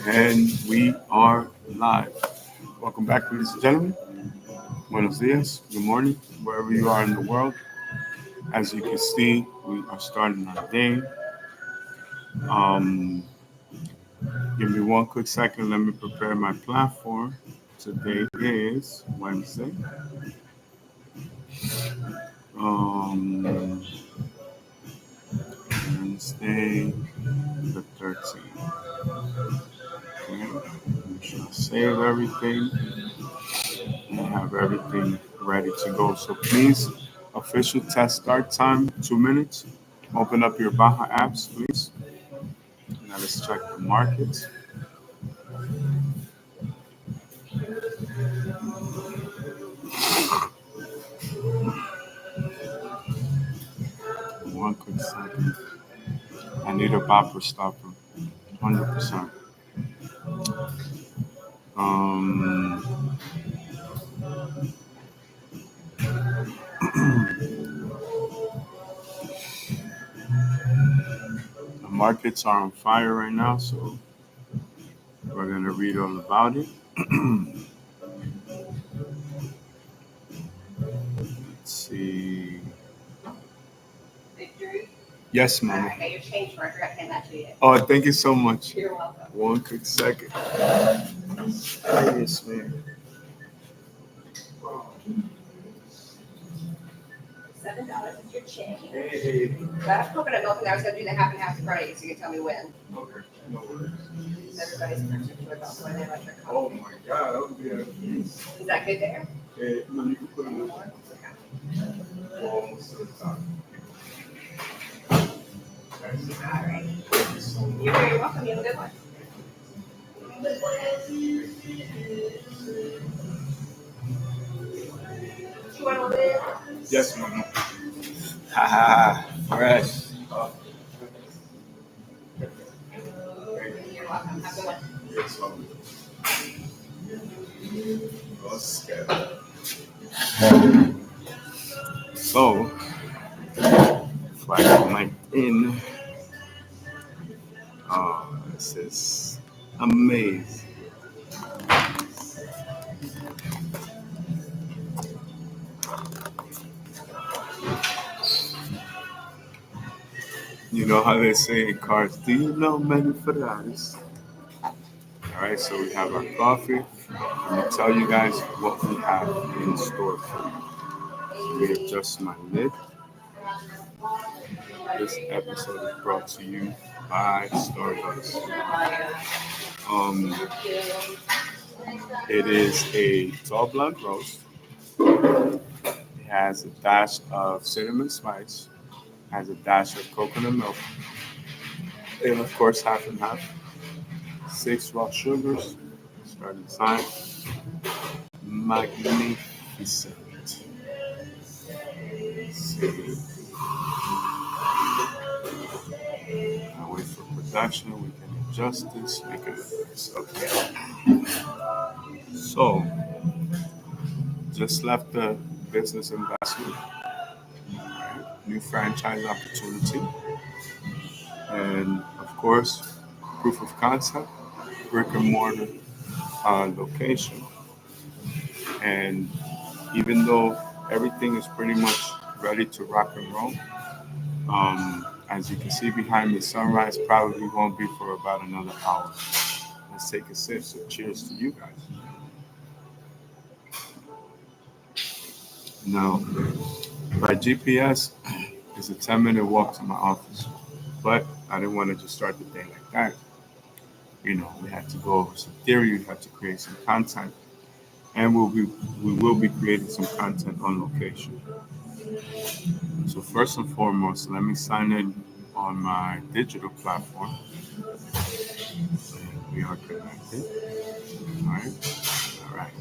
And we are live. Welcome back, ladies and gentlemen. Buenos dias, good morning, wherever you are in the world. As you can see, we are starting our day. Um, Give me one quick second. Let me prepare my platform. Today is Wednesday. Um, Wednesday the 13th. Okay. We shall save everything and have everything ready to go. So please, official test start time, 2 minutes. Open up your Baja apps, please. Now let's check the markets. One quick second. I need a bopper stopper, 100%. Um, the markets are on fire right now, so we're gonna read all about it. Let's see. Yes, ma'am. Okay, your change for I forgot to hand that to you. Oh, thank you so much. You're welcome. One quick second. Yes, ma'am. $7 is your change. Hey. But I was coconut milk, and I was going to do the half and half Friday, so you can tell me when. Okay, no worries. Everybody's particular about when they like their coffee. Oh my God, that would be a piece. Is that good there? No, you can put it in the line. Okay. Almost to the top. All right. You're very welcome. You have a good one. You want to live? Yes, ma'am. Haha, fresh. You're welcome. Have a good one. Yes, ma'am. So, flight night in. Oh, this is amazing. You know how they say in cars, do you know many Ferraris? All right, so we have our coffee. Let me tell you guys what we have in store for you. We adjust my lid. This episode is brought to you by Starbucks. Um, it is a tall blonde roast. It has a dash of cinnamon spice, has a dash of coconut milk, and of course half and half. 6 raw sugars. Start inside. Magnificent. Let's see. I wait for production. We can adjust this, make it nice. Okay. So, just left the business investment, new franchise opportunity, and of course, proof of concept, brick and mortar location. And even though everything is pretty much ready to rock and roll, as you can see behind me, sunrise probably won't be for about another hour. Let's take a sip. So cheers to you guys. Now, by GPS, it's a 10-minute walk to my office, but I didn't want to just start the day like that. We had to go over some theory. We had to create some content, and we will be creating some content on location. So first and foremost, let me sign in on my digital platform. We are connected. All right. All right.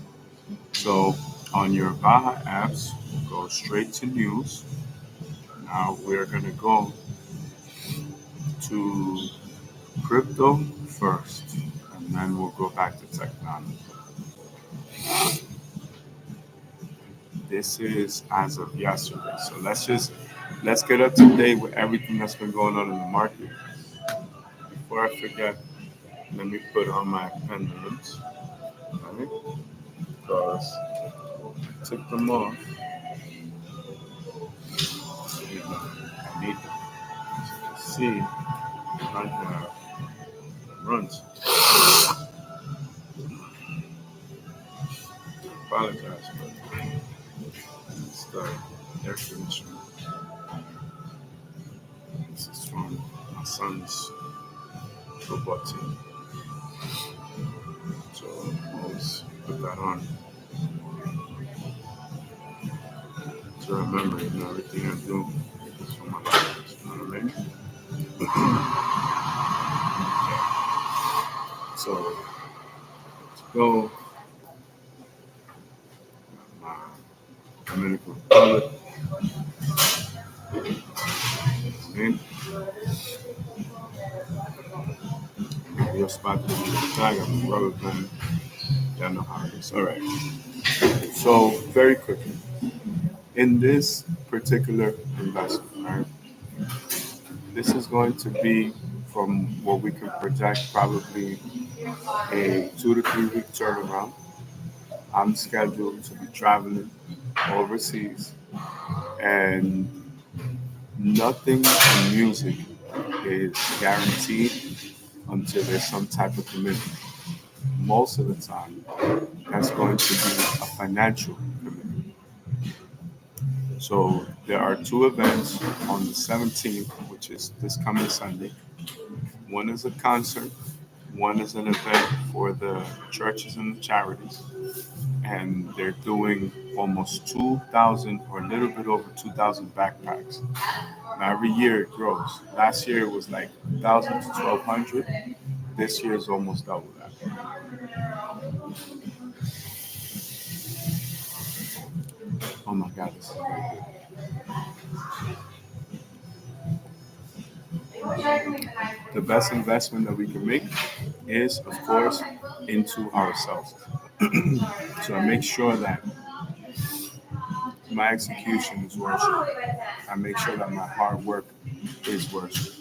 So on your Baja apps, go straight to news. Now we're gonna go to crypto first, and then we'll go back to technology. This is as of yesterday. So let's get up to date with everything that's been going on in the market. Before I forget, Let me put on my pendulums, right? Because I took them off. You know, I need them. As you can see, I have runs. Apologize, but it's the air conditioner. This is from my son's football team. So always put that on to remember, everything I do is for my life. You know what I mean? So let's go. My Dominican Republic. And your spot to be the tag. I'm a rubber band. Y'all know how it is. All right. So very quickly, in this particular investment, right? This is going to be from what we can project probably a 2 to 3 week turnaround. I'm scheduled to be traveling overseas, and nothing in music is guaranteed until there's some type of commitment. Most of the time, that's going to be a financial commitment. So there are two events on the 17th, which is this coming Sunday. One is a concert, one is an event for the churches and the charities, and they're doing almost 2,000 or a little bit over 2,000 backpacks. Now, every year it grows. Last year it was like 1,000 to 1,200. This year is almost double that. Oh my God, this is very good. The best investment that we can make is, of course, into ourselves. So I make sure that my execution is worship. I make sure that my hard work is worship.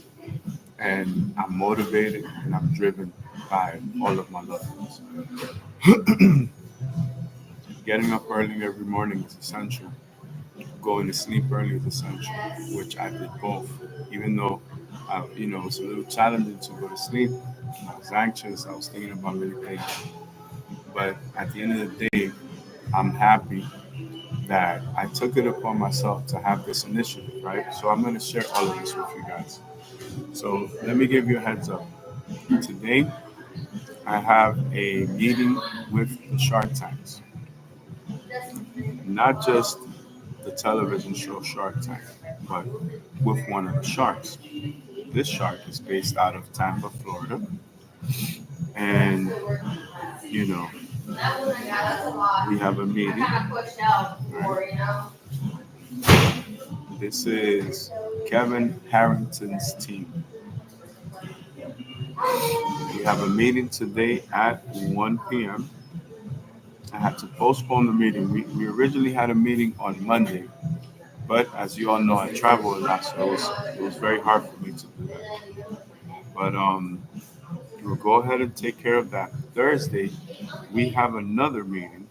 And I'm motivated and I'm driven by all of my loved ones. Getting up early every morning is essential. Going to sleep early is essential, which I did both. Even though, it's a little challenging to go to sleep. I was anxious. I was thinking about many things. But at the end of the day, I'm happy that I took it upon myself to have this initiative, right? So I'm going to share all of this with you guys. So let me give you a heads up. Today, I have a meeting with the Shark Tanks, not just the television show Shark Tank, but with one of the sharks. This shark is based out of Tampa, Florida, and you know we have a meeting. Right? This is Kevin Harrington's team. We have a meeting today at 1 p.m. I had to postpone the meeting. We originally had a meeting on Monday, but as you all know, I travel a lot, so it was very hard for me to do that. But we'll go ahead and take care of that. Thursday, we have another meeting,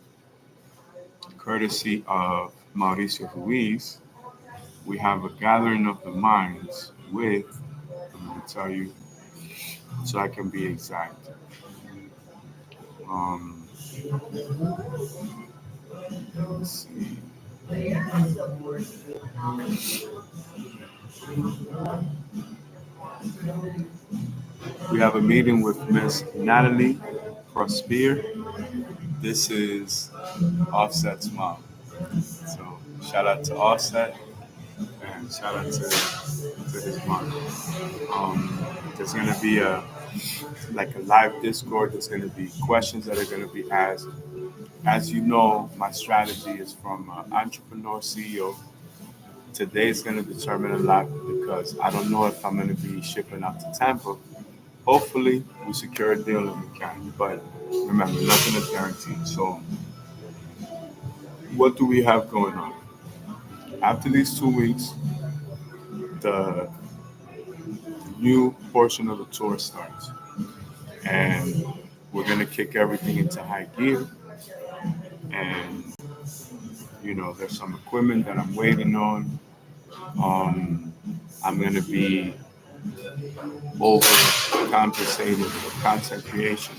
courtesy of Mauricio Ruiz. We have a gathering of the minds with, I'm going to tell you, so I can be exact. Um, let's see. We have a meeting with Miss Natalie Prosper. This is Offset's mom. So shout out to Offset and shout out to his mom. There's gonna be a live Discord. There's gonna be questions that are gonna be asked. As you know, my strategy is from entrepreneur CEO. Today is gonna determine a lot because I don't know if I'm gonna be shipping out to Tampa. Hopefully, we secure a deal and we can. But remember, nothing is guaranteed. So, what do we have going on? After these 2 weeks, the new portion of the tour starts. and we're gonna kick everything into high gear. And there's some equipment that I'm waiting on. I'm gonna be over compensated for content creation.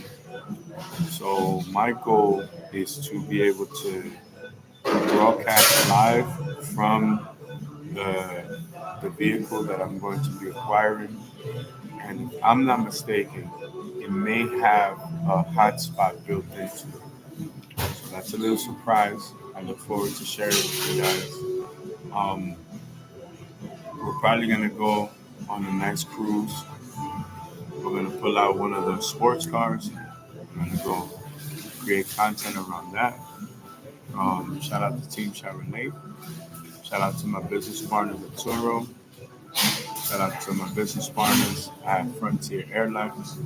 So my goal is to be able to broadcast live from the the vehicle that I'm going to be acquiring. And if I'm not mistaken, it may have a hotspot built into it. So that's a little surprise. I look forward to sharing it with you guys. Um, we're probably gonna go on a nice cruise. We're gonna pull out one of the sports cars. We're gonna go create content around that. Shout out to Team Chevrolet. Shout out to my business partners at Turo. Shout out to my business partners at Frontier Airlines.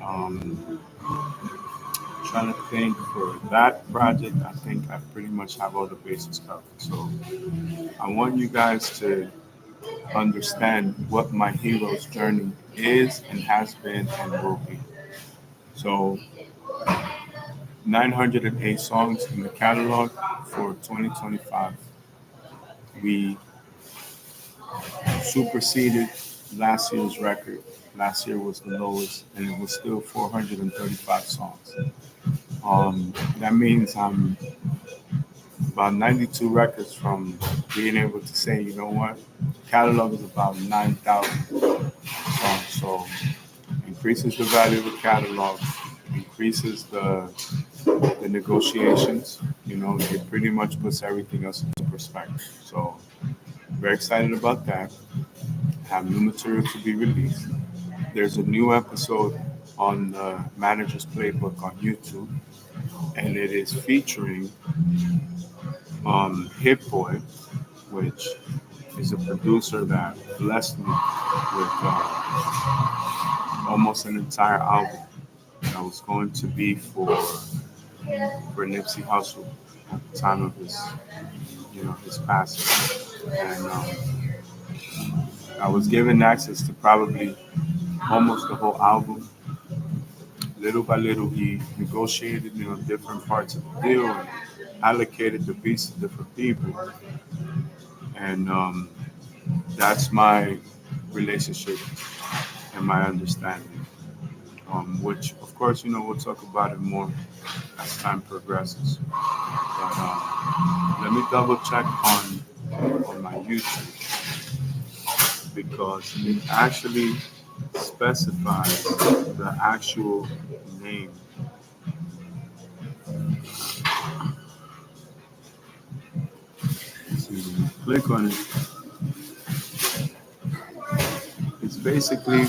Um, Trying to think for that project, I think I pretty much have all the bases covered. So I want you guys to understand what my hero's journey is and has been and will be. So 908 songs in the catalog for 2025. We superseded last year's record. Last year was the lowest, and it was still 435 songs. That means I'm about 92 records from being able to say, you know what, catalog is about 9,000 songs. So increases the value of the catalog, increases the negotiations. It pretty much puts everything else into perspective. So very excited about that. Have new material to be released. There's a new episode on the Manager's Playbook on YouTube, and it is featuring Hit Boy, which is a producer that blessed me with almost an entire album that was going to be for Nipsey Hussle at the time of his passing. And I was given access to probably almost the whole album. Little by little, he negotiated, different parts of the deal and allocated the beats to different people. And that's my relationship and my understanding. Which, of course, we'll talk about it more as time progresses. But let me double check on my YouTube because it actually specifies the actual name. So when you click on it, it's basically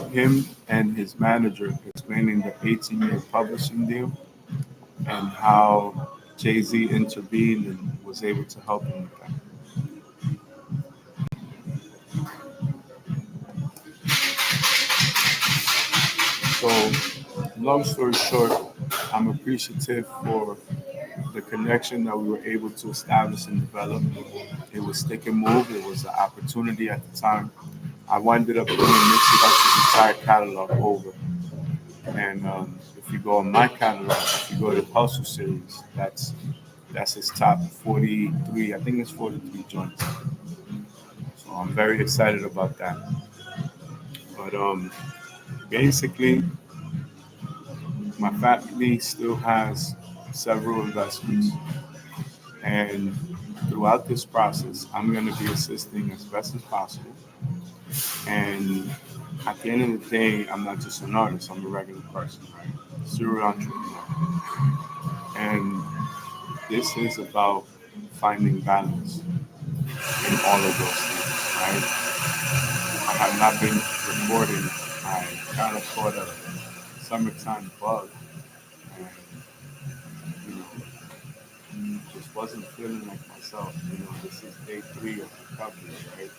him and his manager explaining the 18-year publishing deal and how Jay-Z intervened and was able to help him with that. So, long story short, I'm appreciative for the connection that we were able to establish and develop. It was stick and move. It was an opportunity at the time. I ended up doing Nipsey Hussle's entire catalog over. And if you go on my catalog, if you go to the Hustle series, that's his top 43. I think it's 43 joints. So I'm very excited about that. But basically, my family still has several investments, and throughout this process, I'm going to be assisting as best as possible. And at the end of the day, I'm not just an artist; I'm a regular person, right? Serial entrepreneur, and this is about finding balance in all of those things, right? I have not been recording. I kind of caught a summertime bug, and just wasn't feeling like myself. This is day 3 of recovery, right?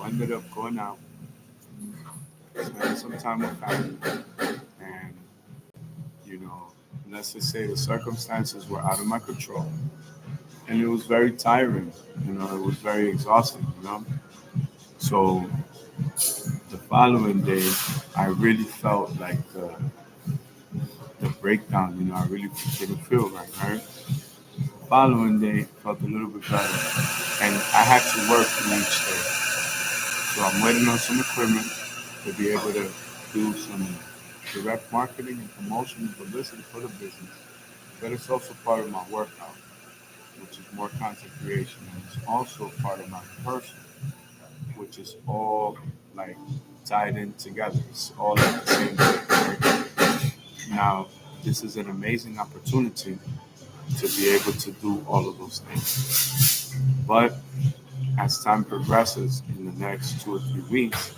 I ended up going out, spending some time with family, and you know, let's just say the circumstances were out of my control, and it was very tiring. It was very exhausting. So the following day, I really felt like the breakdown. I really didn't feel right? Following day felt a little bit better, and I had to work through each day. So I'm waiting on some equipment to be able to do some direct marketing and promotion and publicity for the business. But it's also part of my workout, which is more content creation, and it's also part of my personal, which is all like tied in together. It's all like the same thing. Right? Now, this is an amazing opportunity to be able to do all of those things. But as time progresses in the next 2 or 3 weeks,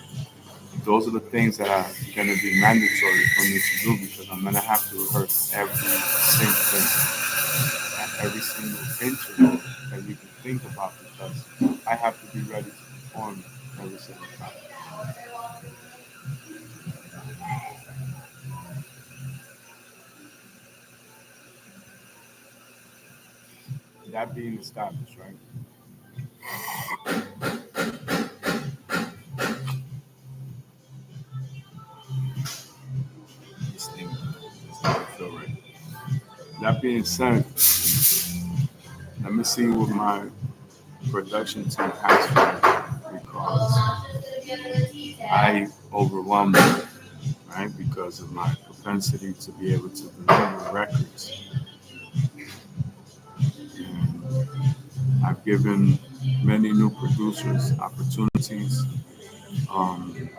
those are the things that are going to be mandatory for me to do because I'm going to have to rehearse every single thing and every single interval that you can think about because I have to be ready to perform every single time. That being established, right? This thing doesn't feel right. That being said, let me see what my production team has for me because I overwhelmed them, right? Because of my propensity to be able to deliver records. And I've given many new producers opportunities. Um,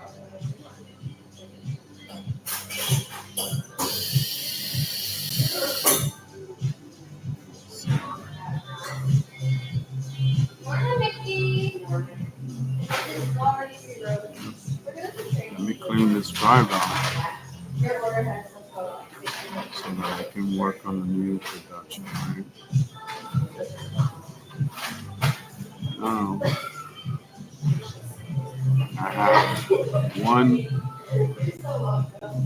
Let me clean this drive out so that I can work on the new production. Right? Now, I have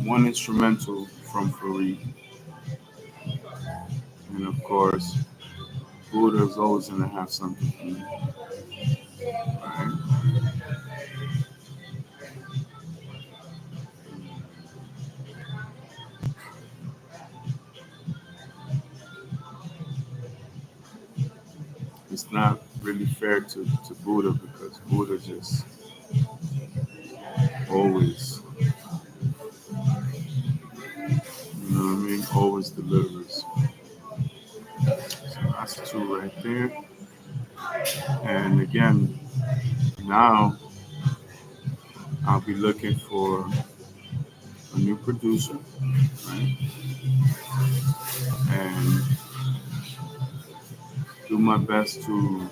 one instrumental from Fareed, and of course, Buddha is always going to have something for me. Right? It's not really fair to Buddha because Buddha just always, you know what I mean, always delivers. So that's two right there. And again, now I'll be looking for a new producer, right? And do my best to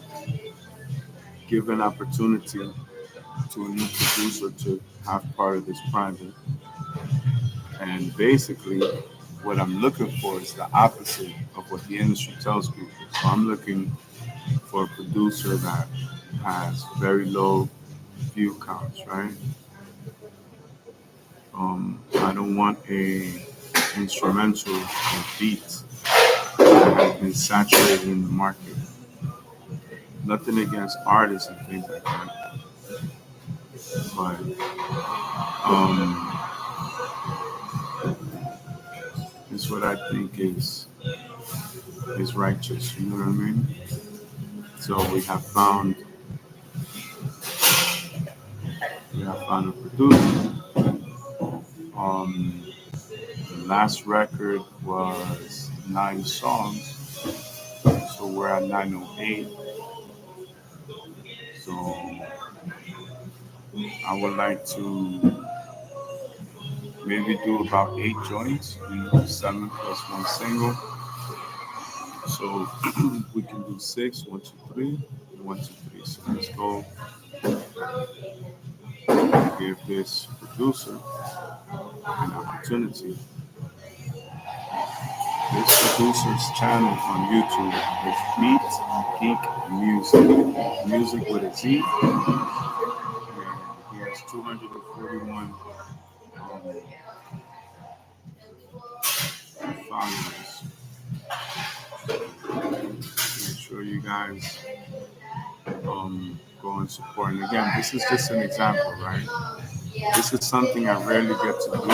give an opportunity to a new producer to have part of this project. And basically, what I'm looking for is the opposite of what the industry tells people. So I'm looking for a producer that has very low view counts, right? I don't want a instrumental or beat that has been saturated in the market. Nothing against artists and things like that, but um, it's what I think is righteous. You know what I mean? So we have found a producer. Um, the last record was 9 songs, so we're at 908. So I would like to maybe do about 8 joints, 7 plus 1 single. So we can do six, 1, 2, 3, and 1, 2, 3. So let's go give this producer an opportunity. This producer's channel on YouTube is Beat Geek Music. Music with a Z. And he has 241 followers. Make sure you guys go and support. And again, this is just an example, right? This is something I rarely get to do.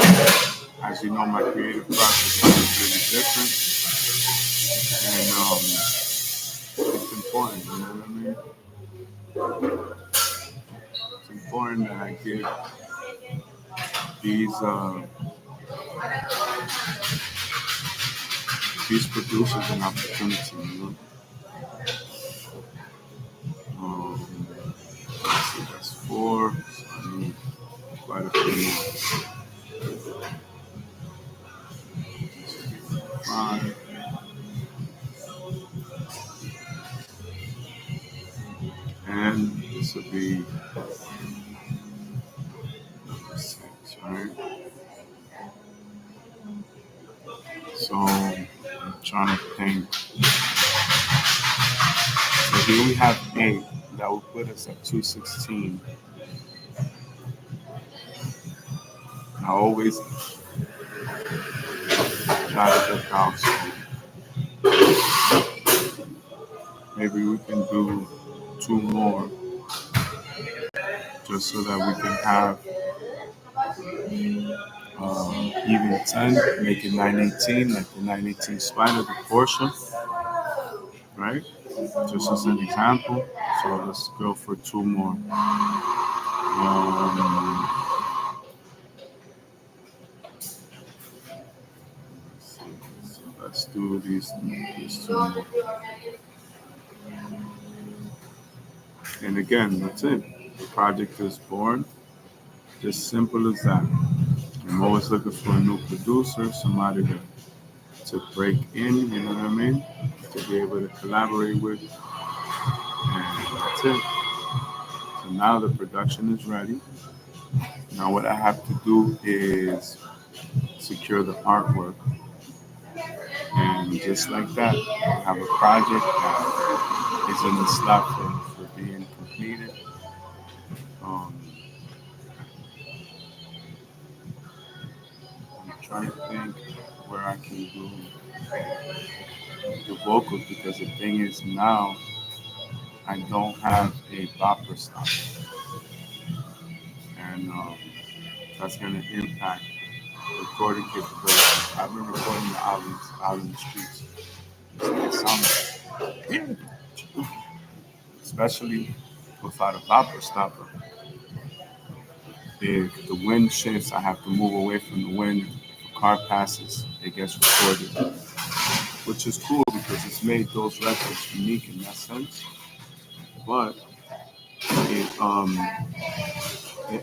As you know, my creative process is really different, and it's important. You know what I mean? It's important that I give these these producers an opportunity. You know, let's see, that's four. So I need quite a few more. Five. And this would be number six, right? So I'm trying to think. So here we have eight. That will put us at 216. I always try to look out. So maybe we can do two more just so that we can have even 10, make it 918, like the 918 spider, the portion, right? Just as an example. So let's go for two more. So let's do these two more. And again, that's it. The project is born. Just simple as that. I'm always looking for a new producer, somebody to break in, you know what I mean? To be able to collaborate with. And that's it. So now the production is ready. Now what I have to do is secure the artwork. And just like that, I have a project that is in the slot for being completed. Um, I'm trying to think where I can do the vocals because the thing is now I don't have a bopper stop, and that's going to impact recording capability. I've been recording the albums out in the streets. It sounds, especially without a bopper stopper. If the wind shifts, I have to move away from the wind. If a car passes, it gets recorded, which is cool because it's made those records unique in that sense. But it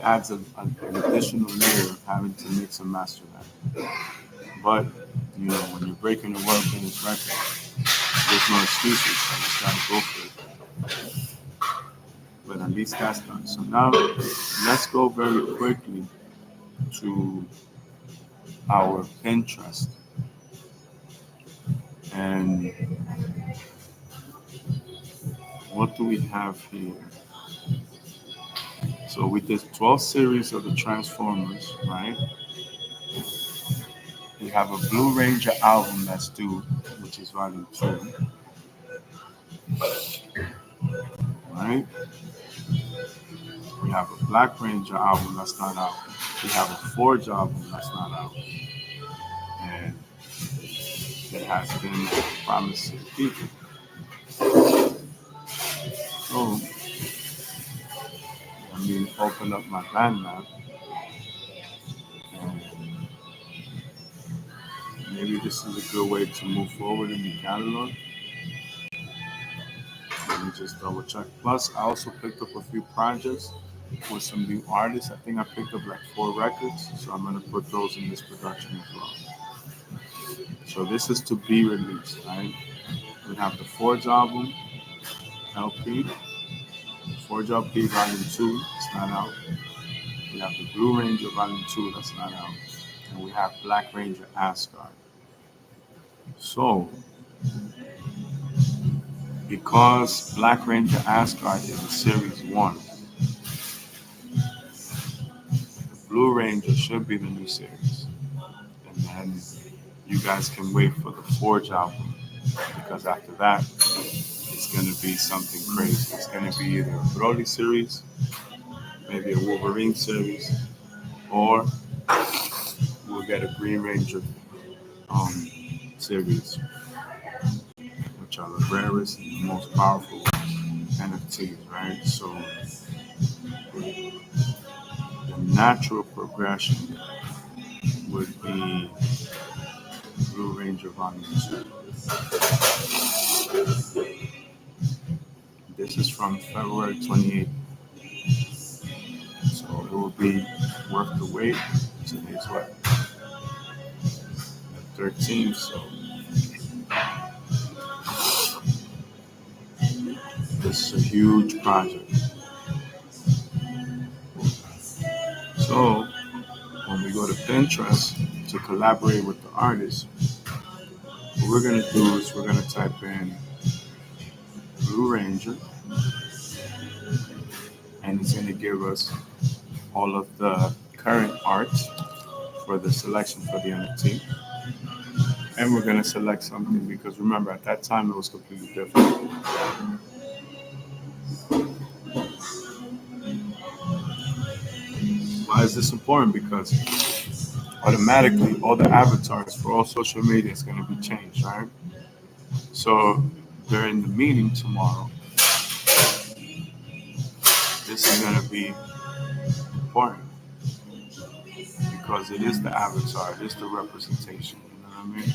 adds an additional layer of having to mix and master that. But you know, when you're breaking the world in this record, there's no excuses. You just gotta go for it. But at least that's done. So now let's go very quickly to our Pinterest. And what do we have here? So we did 12 series of the Transformers, right? We have a Blue Ranger album that's due, which is volume 2, right? We have a Black Ranger album that's not out. We have a Forge album that's not out. And it has been promised to people. So, let me open up my Bandmap. And maybe this is a good way to move forward in the catalog. Let me just double check. Plus, I also picked up a few projects with some new artists. I think I picked up like 4 records, so I'm gonna put those in this production as well. So this is to be released, right? We have the Forge album, LP, Forge LP Volume 2, it's not out. We have the Blue Ranger Volume 2, that's not out. And we have Black Ranger Asgard. So, because Black Ranger Asgard is a Series 1, the Blue Ranger should be the new series. And then you guys can wait for the Forge album, because after that, it's going to be something crazy. It's going to be either a Broly series, maybe a Wolverine series, or we'll get a Green Ranger um, series, which are the rarest and the most powerful NFTs, right? So the natural progression would be Blue Ranger Volume 2. This is from February 28th, so it will be worth the wait. Today's what? The 13th, so this is a huge project. So when we go to Pinterest to collaborate with the artist, what we're going to do is we're going to type in Blue Ranger, and it's going to give us all of the current art for the selection for the NFT. And we're going to select something because remember, at that time it was completely different. Why is this important? Because automatically all the avatars for all social media is going to be changed, right? So during the meeting tomorrow, this is going to be important because it is the avatar, it is the representation. You know what I mean?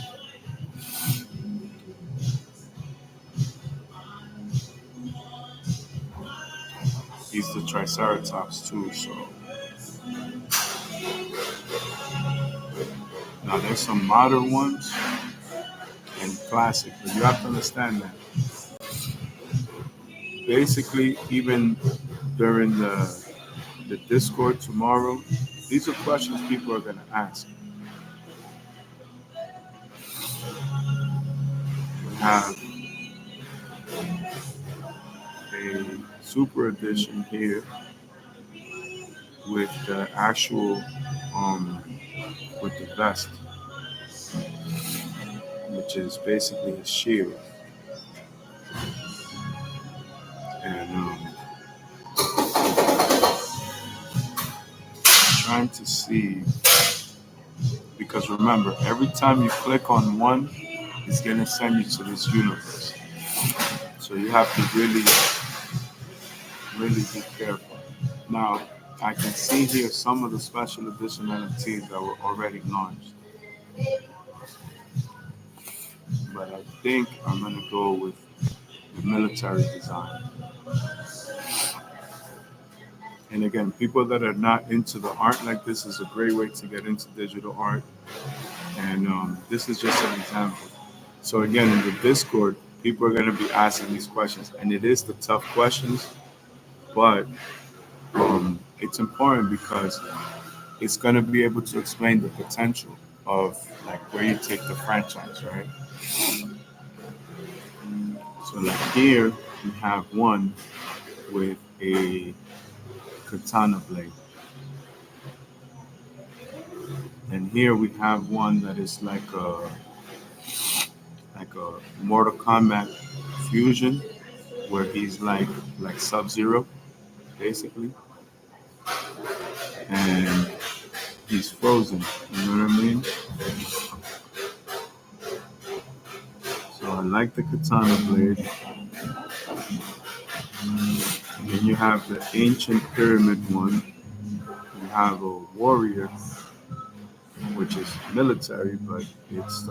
He's the Triceratops too. So now there's some modern ones and classic, but you have to understand that basically even during the Discord tomorrow, these are questions people are gonna ask. We have a super edition here with the actual with the vest, which is basically a shield. And trying to see because remember, every time you click on one, it's gonna send you to this universe. So you have to really, really be careful. Now, I can see here some of the special edition NFTs that were already launched, but I think I'm gonna go with the military design. And again, people that are not into the art like this is a great way to get into digital art. And this is just an example. So again, in the Discord, people are going to be asking these questions, and it is the tough questions, but it's important because it's going to be able to explain the potential of like where you take the franchise, right? So like here, we have one with a katana blade. And here we have one that is like a Mortal Kombat fusion where he's like Sub-Zero basically, and he's frozen. You know what I mean? So I like the katana blade. And then you have the ancient pyramid one. You have a warrior, which is military, but it's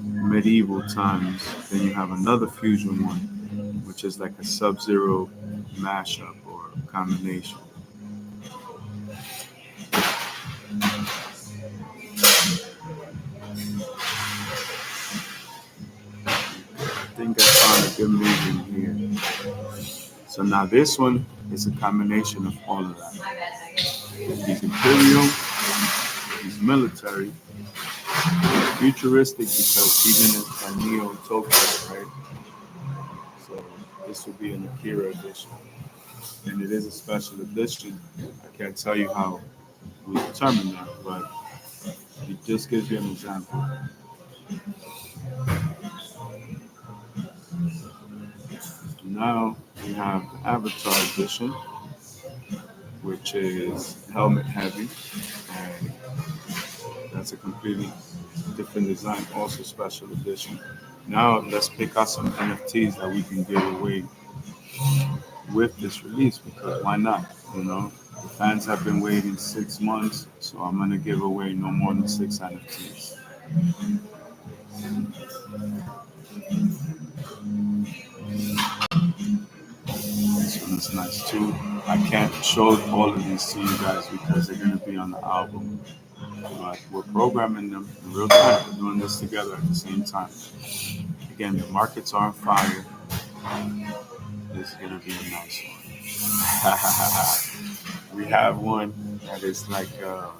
medieval times. Then you have another fusion one, which is like a Sub-Zero mashup or combination. I think I found a good movie here. So now this one is a combination of all of that. He's imperial, he's military, futuristic because he's in a Neo Tokyo, right? So this would be an Akira edition. And it is a special edition. I can't tell you how we determine that, but it just gives you an example. Now we have the Avatar edition. which is helmet heavy, and that's a completely different design, also special edition. Now let's pick out some NFTs that we can give away with this release, because why not? You know, the fans have been waiting 6 months, so I'm gonna give away no more than 6 NFTs. This one is nice too. I can't show all of these to you guys because they're gonna be on the album, but we're programming them in real time. We're doing this together at the same time. Again, the markets are on fire. This is gonna be a nice one. We have one that is like a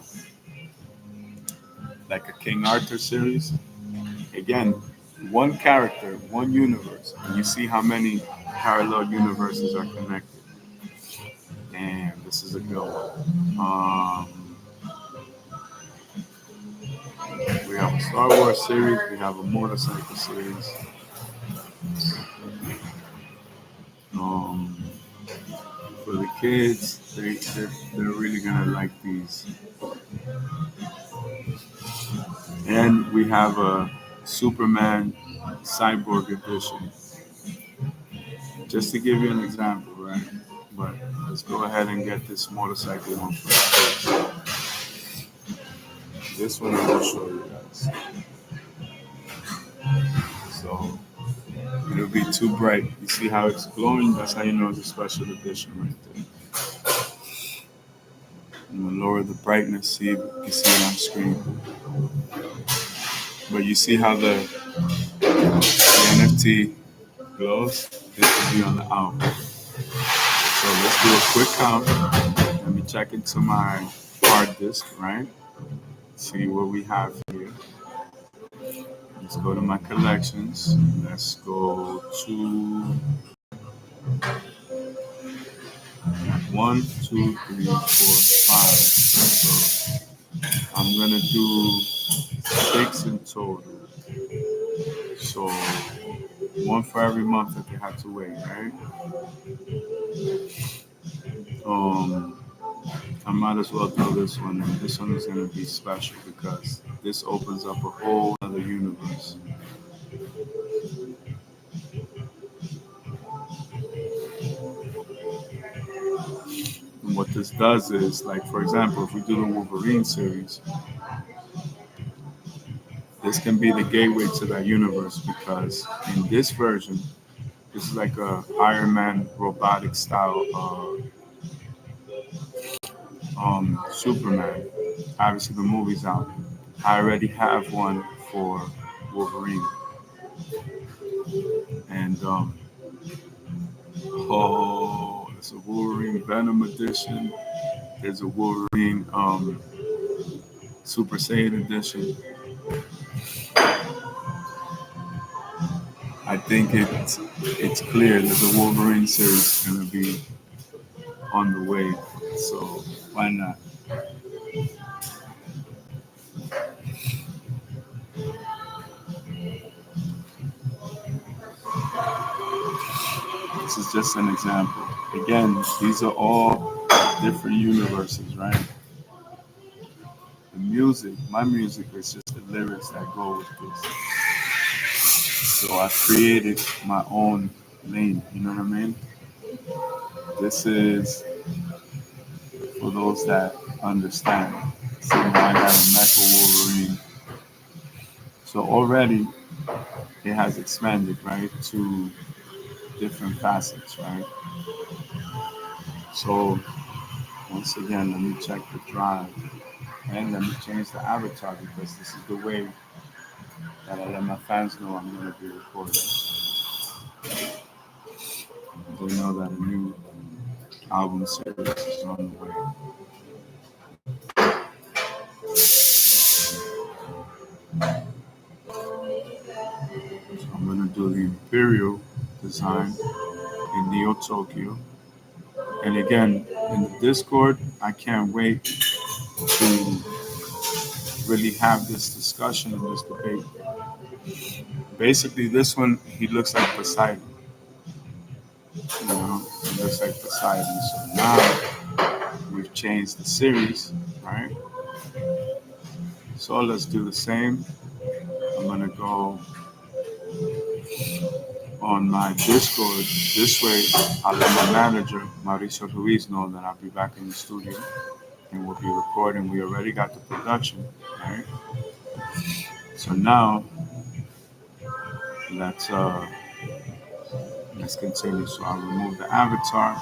King Arthur series. Again, one character, one universe, and you see how many parallel universes are connected. And this is a good one. We have a Star Wars series. We have a motorcycle series. Um, for the kids, they're really gonna like these. And we have a Superman Cyborg edition. Just to give you an example, right? But let's go ahead and get this motorcycle one first. This one I will show you guys. So it'll be too bright. You see how it's glowing? That's how you know it's a special edition right there. I'm gonna lower the brightness, see if you can see it on screen. But you see how the NFT glows? This will be on the album. So let's do a quick count. Let me check into my hard disk, right? See what we have here. Let's go to my collections. Let's go to 1, 2, 3, 4, 5. So I'm gonna do 6 in total. So one for every month that they have to wait, right? I might as well throw this one in. This one is gonna be special because this opens up a whole other universe. And what this does is, like, for example, if we do the Wolverine series, this can be the gateway to that universe because in this version, this is like a Iron Man robotic style Superman. Obviously, the movie's out. I already have one for Wolverine, and there's a Wolverine Venom edition. There's a Wolverine Super Saiyan edition. I think it's clear that the Wolverine series is going to be on the way. So why not? This is just an example. Again, these are all different universes, right? The music, my music is just the lyrics that go with this. So I created my own lane, you know what I mean? This is for those that understand. So now I have a Mecha Wolverine. So already it has expanded, right, to different facets, right? So once again, let me check the drive and let me change the avatar because this is the way that I let my fans know I'm going to be recording. They know that a new album series is on the way. So I'm going to do the Imperial design in Neo Tokyo. And again, in the Discord, I can't wait to really have this discussion and this debate. Basically, this one, he looks like Poseidon. You know, he looks like Poseidon. So now we change the series, right? So let's do the same. I'm gonna go on my Discord. This way, I'll let my manager, Mauricio Ruiz, know that I'll be back in the studio and we'll be recording. We already got the production, right? So now let's uh let's continue. So I'll remove the avatar,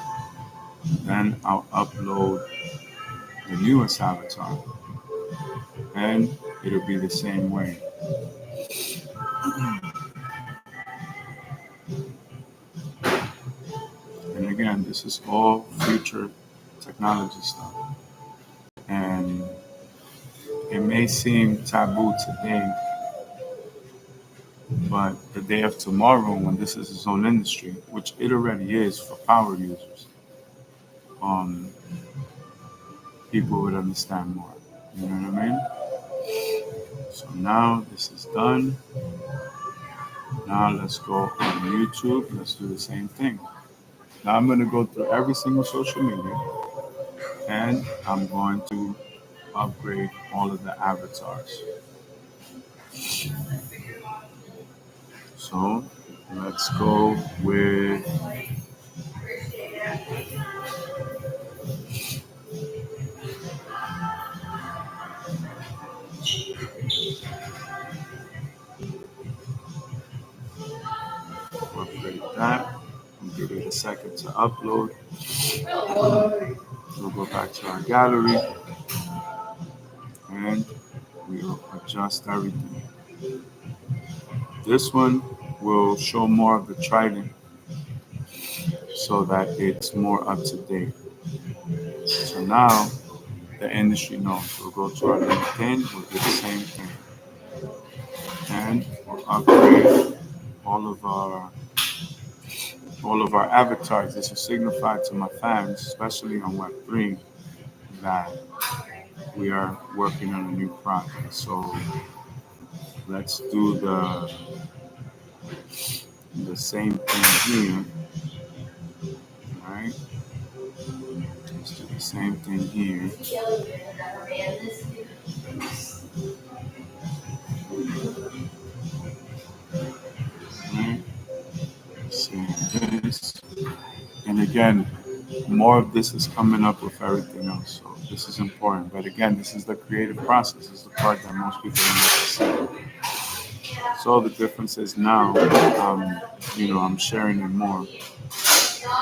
then I'll upload the newest avatar, and it'll be the same way. And again, this is all future technology stuff. And it may seem taboo today, but the day of tomorrow, when this is its own industry, which it already is for power users, um, people would understand more. You know what I mean? So now this is done. Now let's go on YouTube. Let's do the same thing. Now I'm going to go through every single social media and I'm going to upgrade all of the avatars. So let's go with upgrade that. We'll give it a second to upload. We'll go back to our gallery and we'll adjust everything. This one will show more of the trident so that it's more up to date. So now the industry knows. We'll go to our LinkedIn, we'll do the same thing. And we'll upgrade all of our avatars. This will signify to my fans, especially on Web3, that we are working on a new project. So let's do the same thing here. All right. Let's do the same thing here. Right. Save this. And again, more of this is coming up with everything else. So this is important. But again, this is the creative process. This is the part that most people don't like to see. So the difference is now, I'm sharing it more.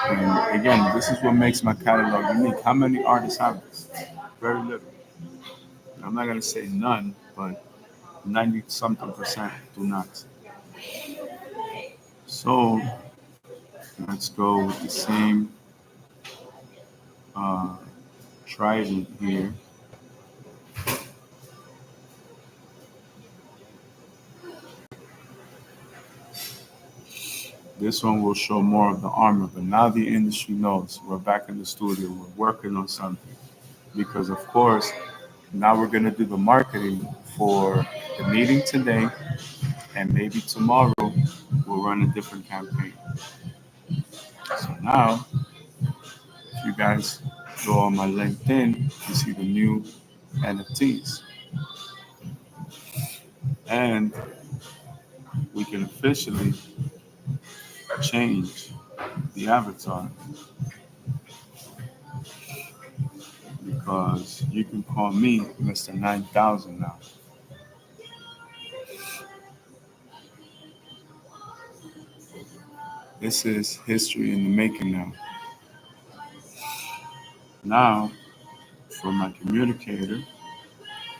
And again, this is what makes my catalog unique. How many artists have this? Very little. I'm not gonna say none, but 90 something percent do not. So let's go with the same uh, trident here. This one will show more of the armor, but now the industry knows we're back in the studio, we're working on something. Because of course, now we're gonna do the marketing for the meeting today, and maybe tomorrow we'll run a different campaign. So now, if you guys go on my LinkedIn, you see the new NFTs. And we can officially change the avatar because you can call me Mr. 9000 now. This is history in the making now. Now, for my communicator,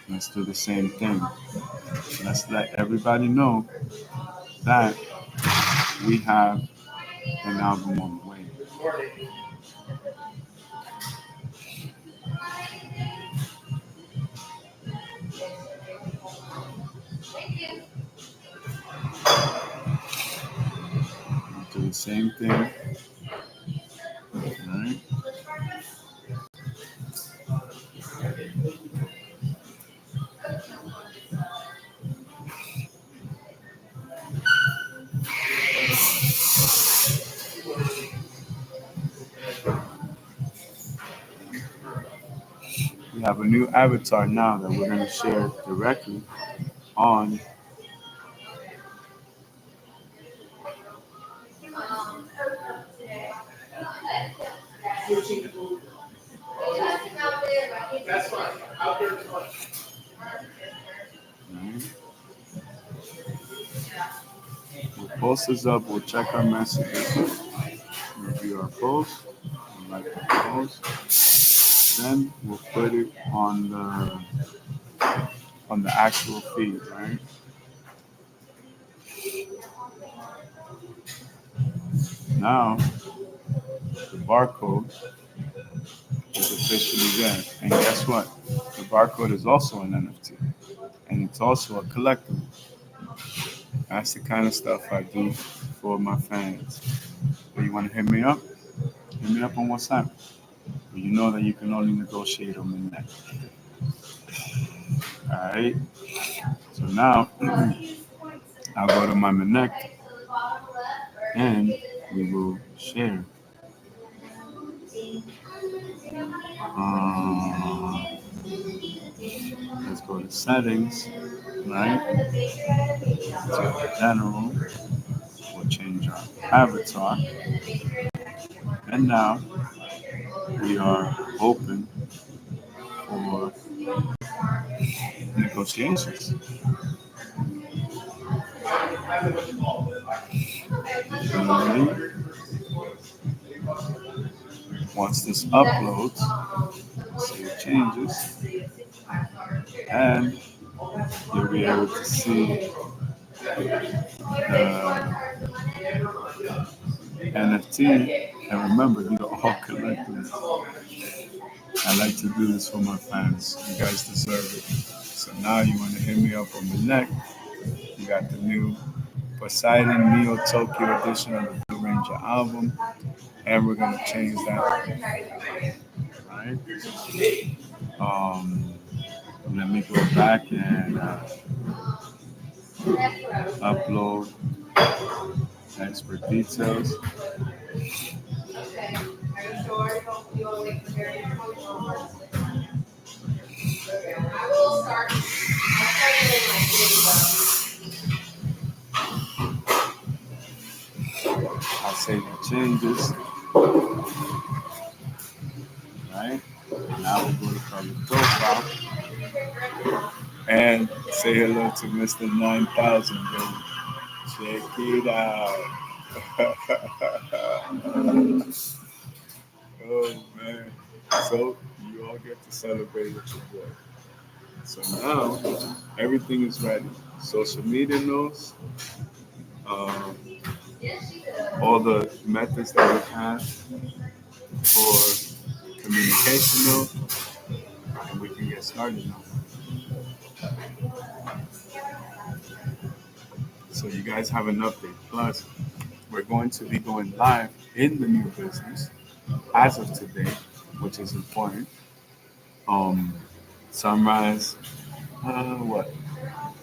let's do the same thing. Let's let everybody know that we have an album on the way. We'll do the same thing. All right. We have a new avatar now that we're going to share directly on we'll post this up, we'll check our messages, review our posts, we'll like the post, then we'll put it on the actual feed, right? Now the barcode is officially there. And guess what? The barcode is also an NFT. And it's also a collectible. That's the kind of stuff I do for my fans. So you want to hit me up? Hit me up on WhatsApp. But you know that you can only negotiate on the net. Alright? So now I'll go to my Connect and we will share. Let's go to settings, right? To general, we'll change our avatar. And now we are open for negotiations. And once this uploads, save changes, and you'll be able to see the NFT. And remember, you're all collectors. I like to do this for my fans. You guys deserve it. So now you want to hit me up on the neck. You got the new Poseidon Neo Tokyo edition of the Blue Ranger album. And we're going to change that. Right? Let me go back and upload expert details. I'll save the changes. Right? Now we'll go to public profile and say hello to Mr. 9000, baby. Check it out. Oh man. So you all get to celebrate with your boy. So now everything is ready. Social media knows, all the methods that we have for communication know, and we can get started now. So you guys have an update. Plus, we're going to be going live in the new business as of today, which is important. Sunrise, what?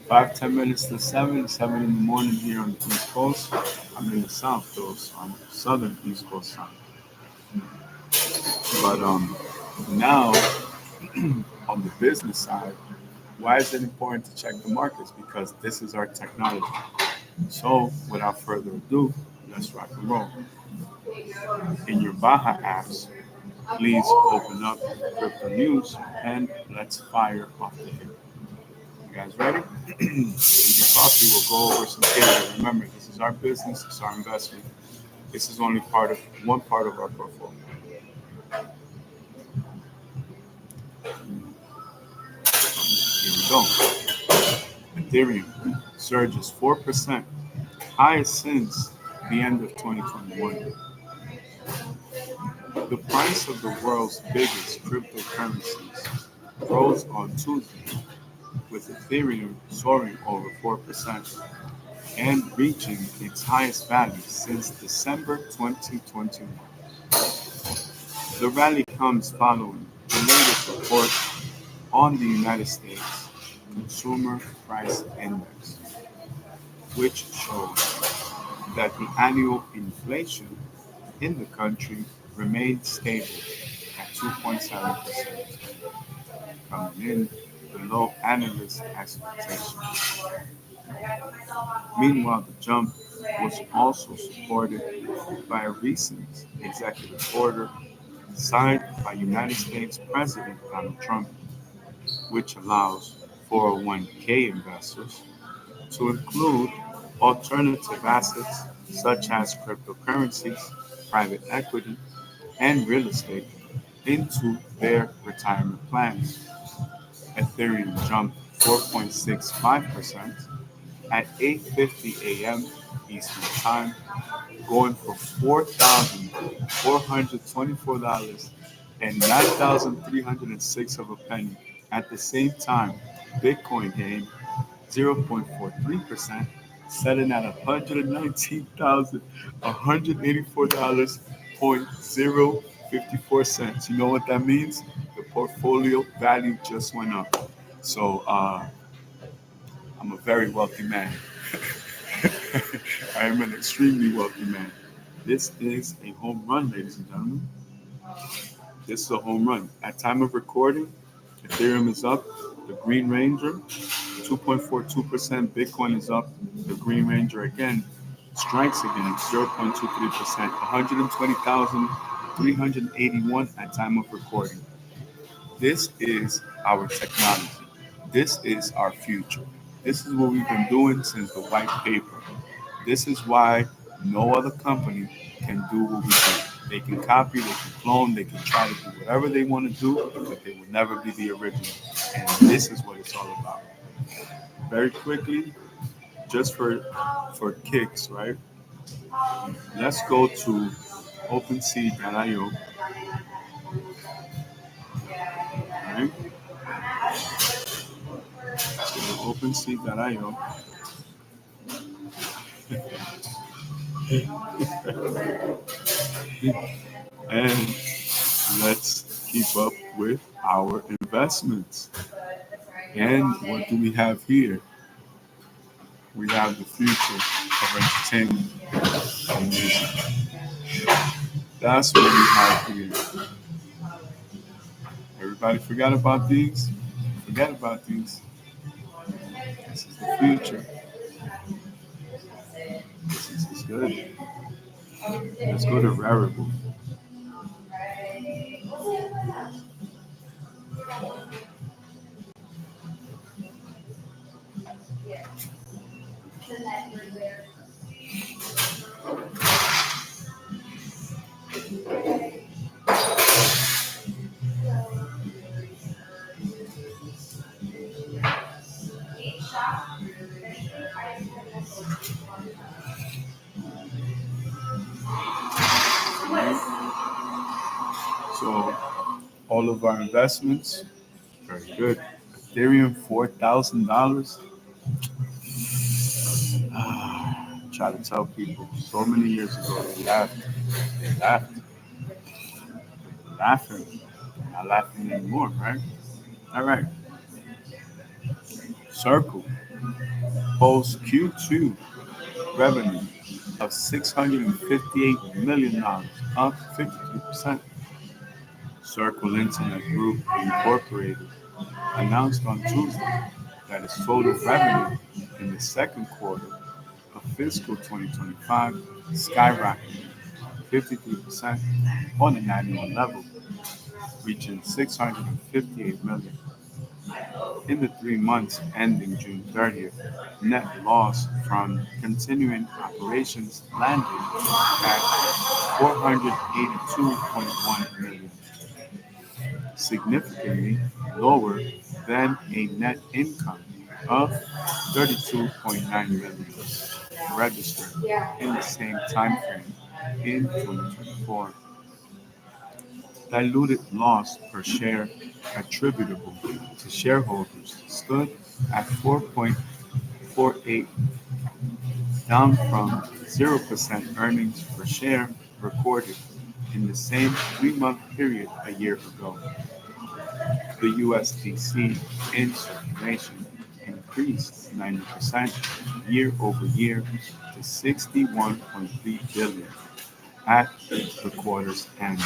5-10 minutes to 7 in the morning here on the East Coast. I'm in the South though, so I'm Southern East Coast time. But now on the business side, why is it important to check the markets? Because this is our technology. So without further ado, let's rock and roll. In your Baja apps, please open up Crypto News and let's fire off the hit. You guys ready? Drink your coffee. We'll go over some data. Remember, this is our business. It's our investment. This is only one part of our portfolio. Here we go. Ethereum surges 4%, highest since the end of 2021. The price of the world's biggest cryptocurrencies rose on Tuesday, with Ethereum soaring over 4% and reaching its highest value since December 2021. The rally comes following the latest report on the United States Consumer Price Index, which shows that the annual inflation in the country remained stable at 2.7%. coming in below analyst expectations. Meanwhile, the jump was also supported by a recent executive order signed by United States President Donald Trump, which allows 401k investors to include alternative assets such as cryptocurrencies, private equity, and real estate into their retirement plans. Ethereum jumped 4.65% at 8:50 a.m. Eastern Time, going for $4,424 and 9,306 of a penny. At the same time, Bitcoin gained 0.43%, selling at $119,184.054. You know what that means? The portfolio value just went up. So I'm a very wealthy man. I am an extremely wealthy man. This is a home run, ladies and gentlemen. This is a home run. At time of recording, Ethereum is up. The Green Ranger, 2.42%. Bitcoin is up. The Green Ranger again strikes again, 0.23%. 120,381 at time of recording. This is our technology. This is our future. This is what we've been doing since the white paper. This is why no other company can do what we do. They can copy, they can clone, they can try to do whatever they want to do, but they will never be the original. And this is what it's all about. Very quickly, just for kicks, right? Let's go to OpenSea.io. Right? So OpenSea.io. And let's keep up with our investments. And what do we have here? We have the future of entertainment and music. That's what we have here. Everybody forgot about these? Forget about these. This is the future. This is good. Let's go to Rarible. So all of our investments, very good. Ethereum, $4,000. Try to tell people so many years ago they laughed. They laughed. They're laughing. They're not laughing anymore, right? All right. Circle posts Q2 revenue of $658 million, up 53%. Circle Internet Group Incorporated announced on Tuesday that its total revenue in the second quarter of fiscal 2025 skyrocketed 53% on an annual level, reaching $658 million. In the 3 months ending June 30th, net loss from continuing operations landed at $482.1 million, significantly lower than a net income of $32.9 million registered in the same time frame in 2024. Diluted loss per share attributable to shareholders stood at 4.48, down from 0% earnings per share recorded in the same 3-month period a year ago. The USDC in circulation increased 90% year over year to 61.3 billion at the quarter's end,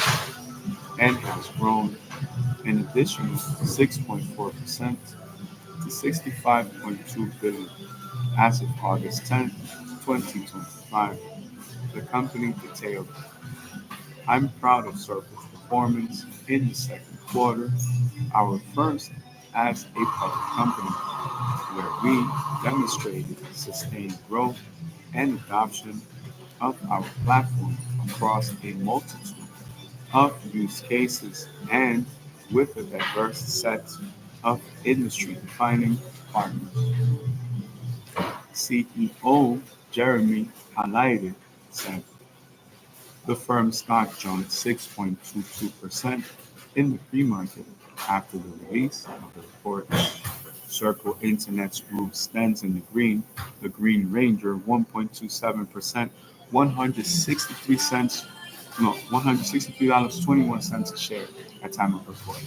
and has grown an additional 6.4% to 65.2 billion as of August 10, 2025. The company detailed, "I'm proud of Circle's performance in the second quarter, our first as a public company, where we demonstrated sustained growth and adoption of our platform across a multitude of use cases and with a diverse set of industry-defining partners." CEO Jeremy Alaire said. The firm's stock jumped 6.22% in the pre-market after the release of the report. Circle Internet's group stands in the Green Ranger 1.27%, 163 cents, no, $163.21 a share at time of report.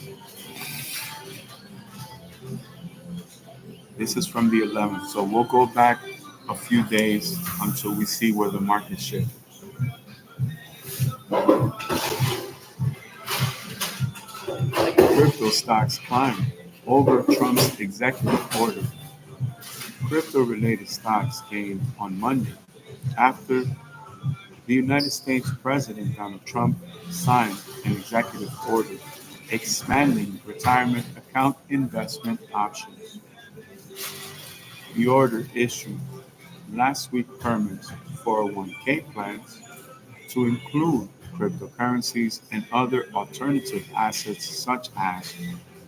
This is from the 11th, so we'll go back a few days until we see where the market shifts. Crypto stocks climb over Trump's executive order. Crypto-related stocks gained on Monday after the United States President Donald Trump signed an executive order expanding retirement account investment options. The order issued last week permits 401k plans to include cryptocurrencies and other alternative assets such as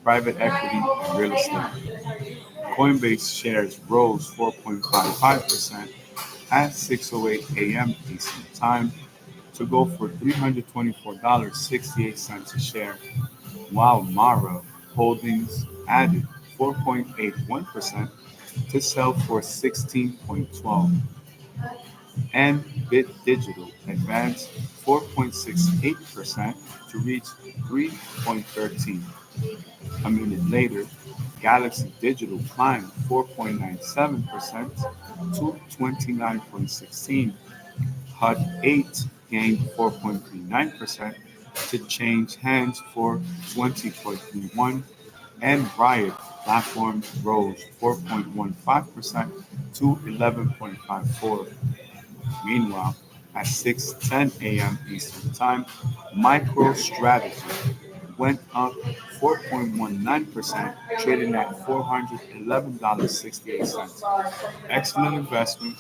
private equity and real estate. Coinbase shares rose 4.55% at 6:08 a.m. Eastern Time to go for $324.68 a share, while Mara Holdings added 4.81% to sell for 16.12, and Bit Digital advanced 4.68% to reach 3.13. A minute later, Galaxy Digital climbed 4.97% to 29.16. HUD 8 gained 4.39% to change hands for 20.31, and Riot Platforms rose 4.15% to 11.54. Meanwhile, at 6:10 a.m. Eastern Time, MicroStrategy went up 4.19%, trading at $411.68. Excellent investment.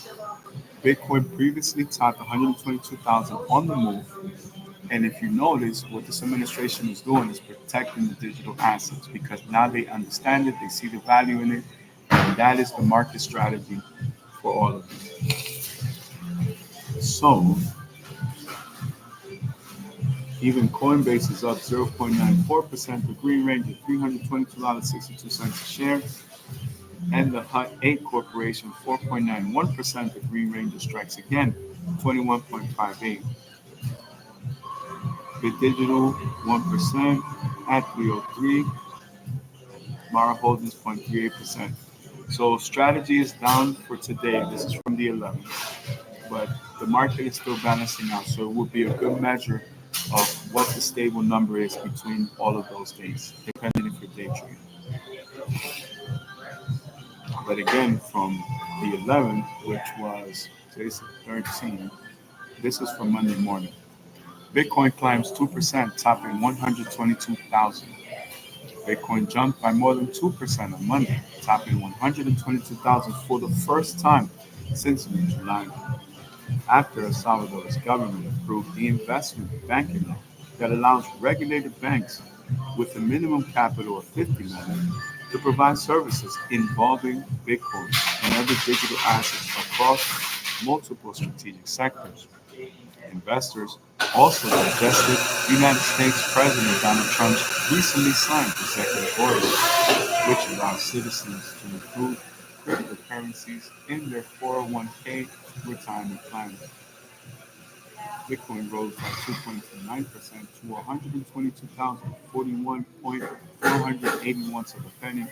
Bitcoin previously topped 122,000 on the move. And if you notice, what this administration is doing is protecting the digital assets because now they understand it, they see the value in it, and that is the market strategy for all of them. So, even Coinbase is up 0.94%, the Green Ranger $322.62 a share, and the HUD 8 Corporation 4.91%, the Green Ranger strikes again 21.58. Bit Digital 1% at 303, Mara Holdings 0.38%. So strategy is down for today. This is from the 11th, but the market is still balancing out, so it would be a good measure of what the stable number is between all of those days, depending if you're day trading. But again, from the 11th, which was today's 13th, this is from Monday morning. Bitcoin climbs 2%, topping 122,000. Bitcoin jumped by more than 2% on Monday, topping 122,000 for the first time since mid-July, after El Salvador's government approved the investment banking law that allows regulated banks with a minimum capital of 50 million to provide services involving Bitcoin and other digital assets across multiple strategic sectors. Investors also digested United States President Donald Trump's recently signed executive order, which allows citizens to include cryptocurrencies in their 401k retirement plans. Bitcoin rose by 2.29% to 122,041.481 of a penny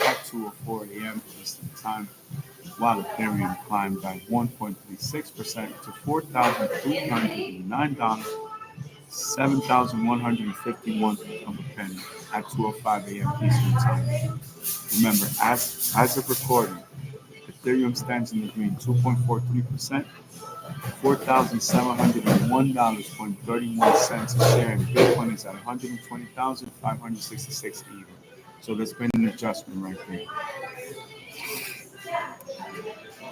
at 2:04 a.m. Eastern Time, while Ethereum climbed by 1.36% to $4,309 7,151 of a penny at 2:05 a.m. Eastern Time. Remember, as of recording, Ethereum stands in the green 2.43%, $4,701.31 a share, and Bitcoin is at 120,566 even. So there's been an adjustment right there.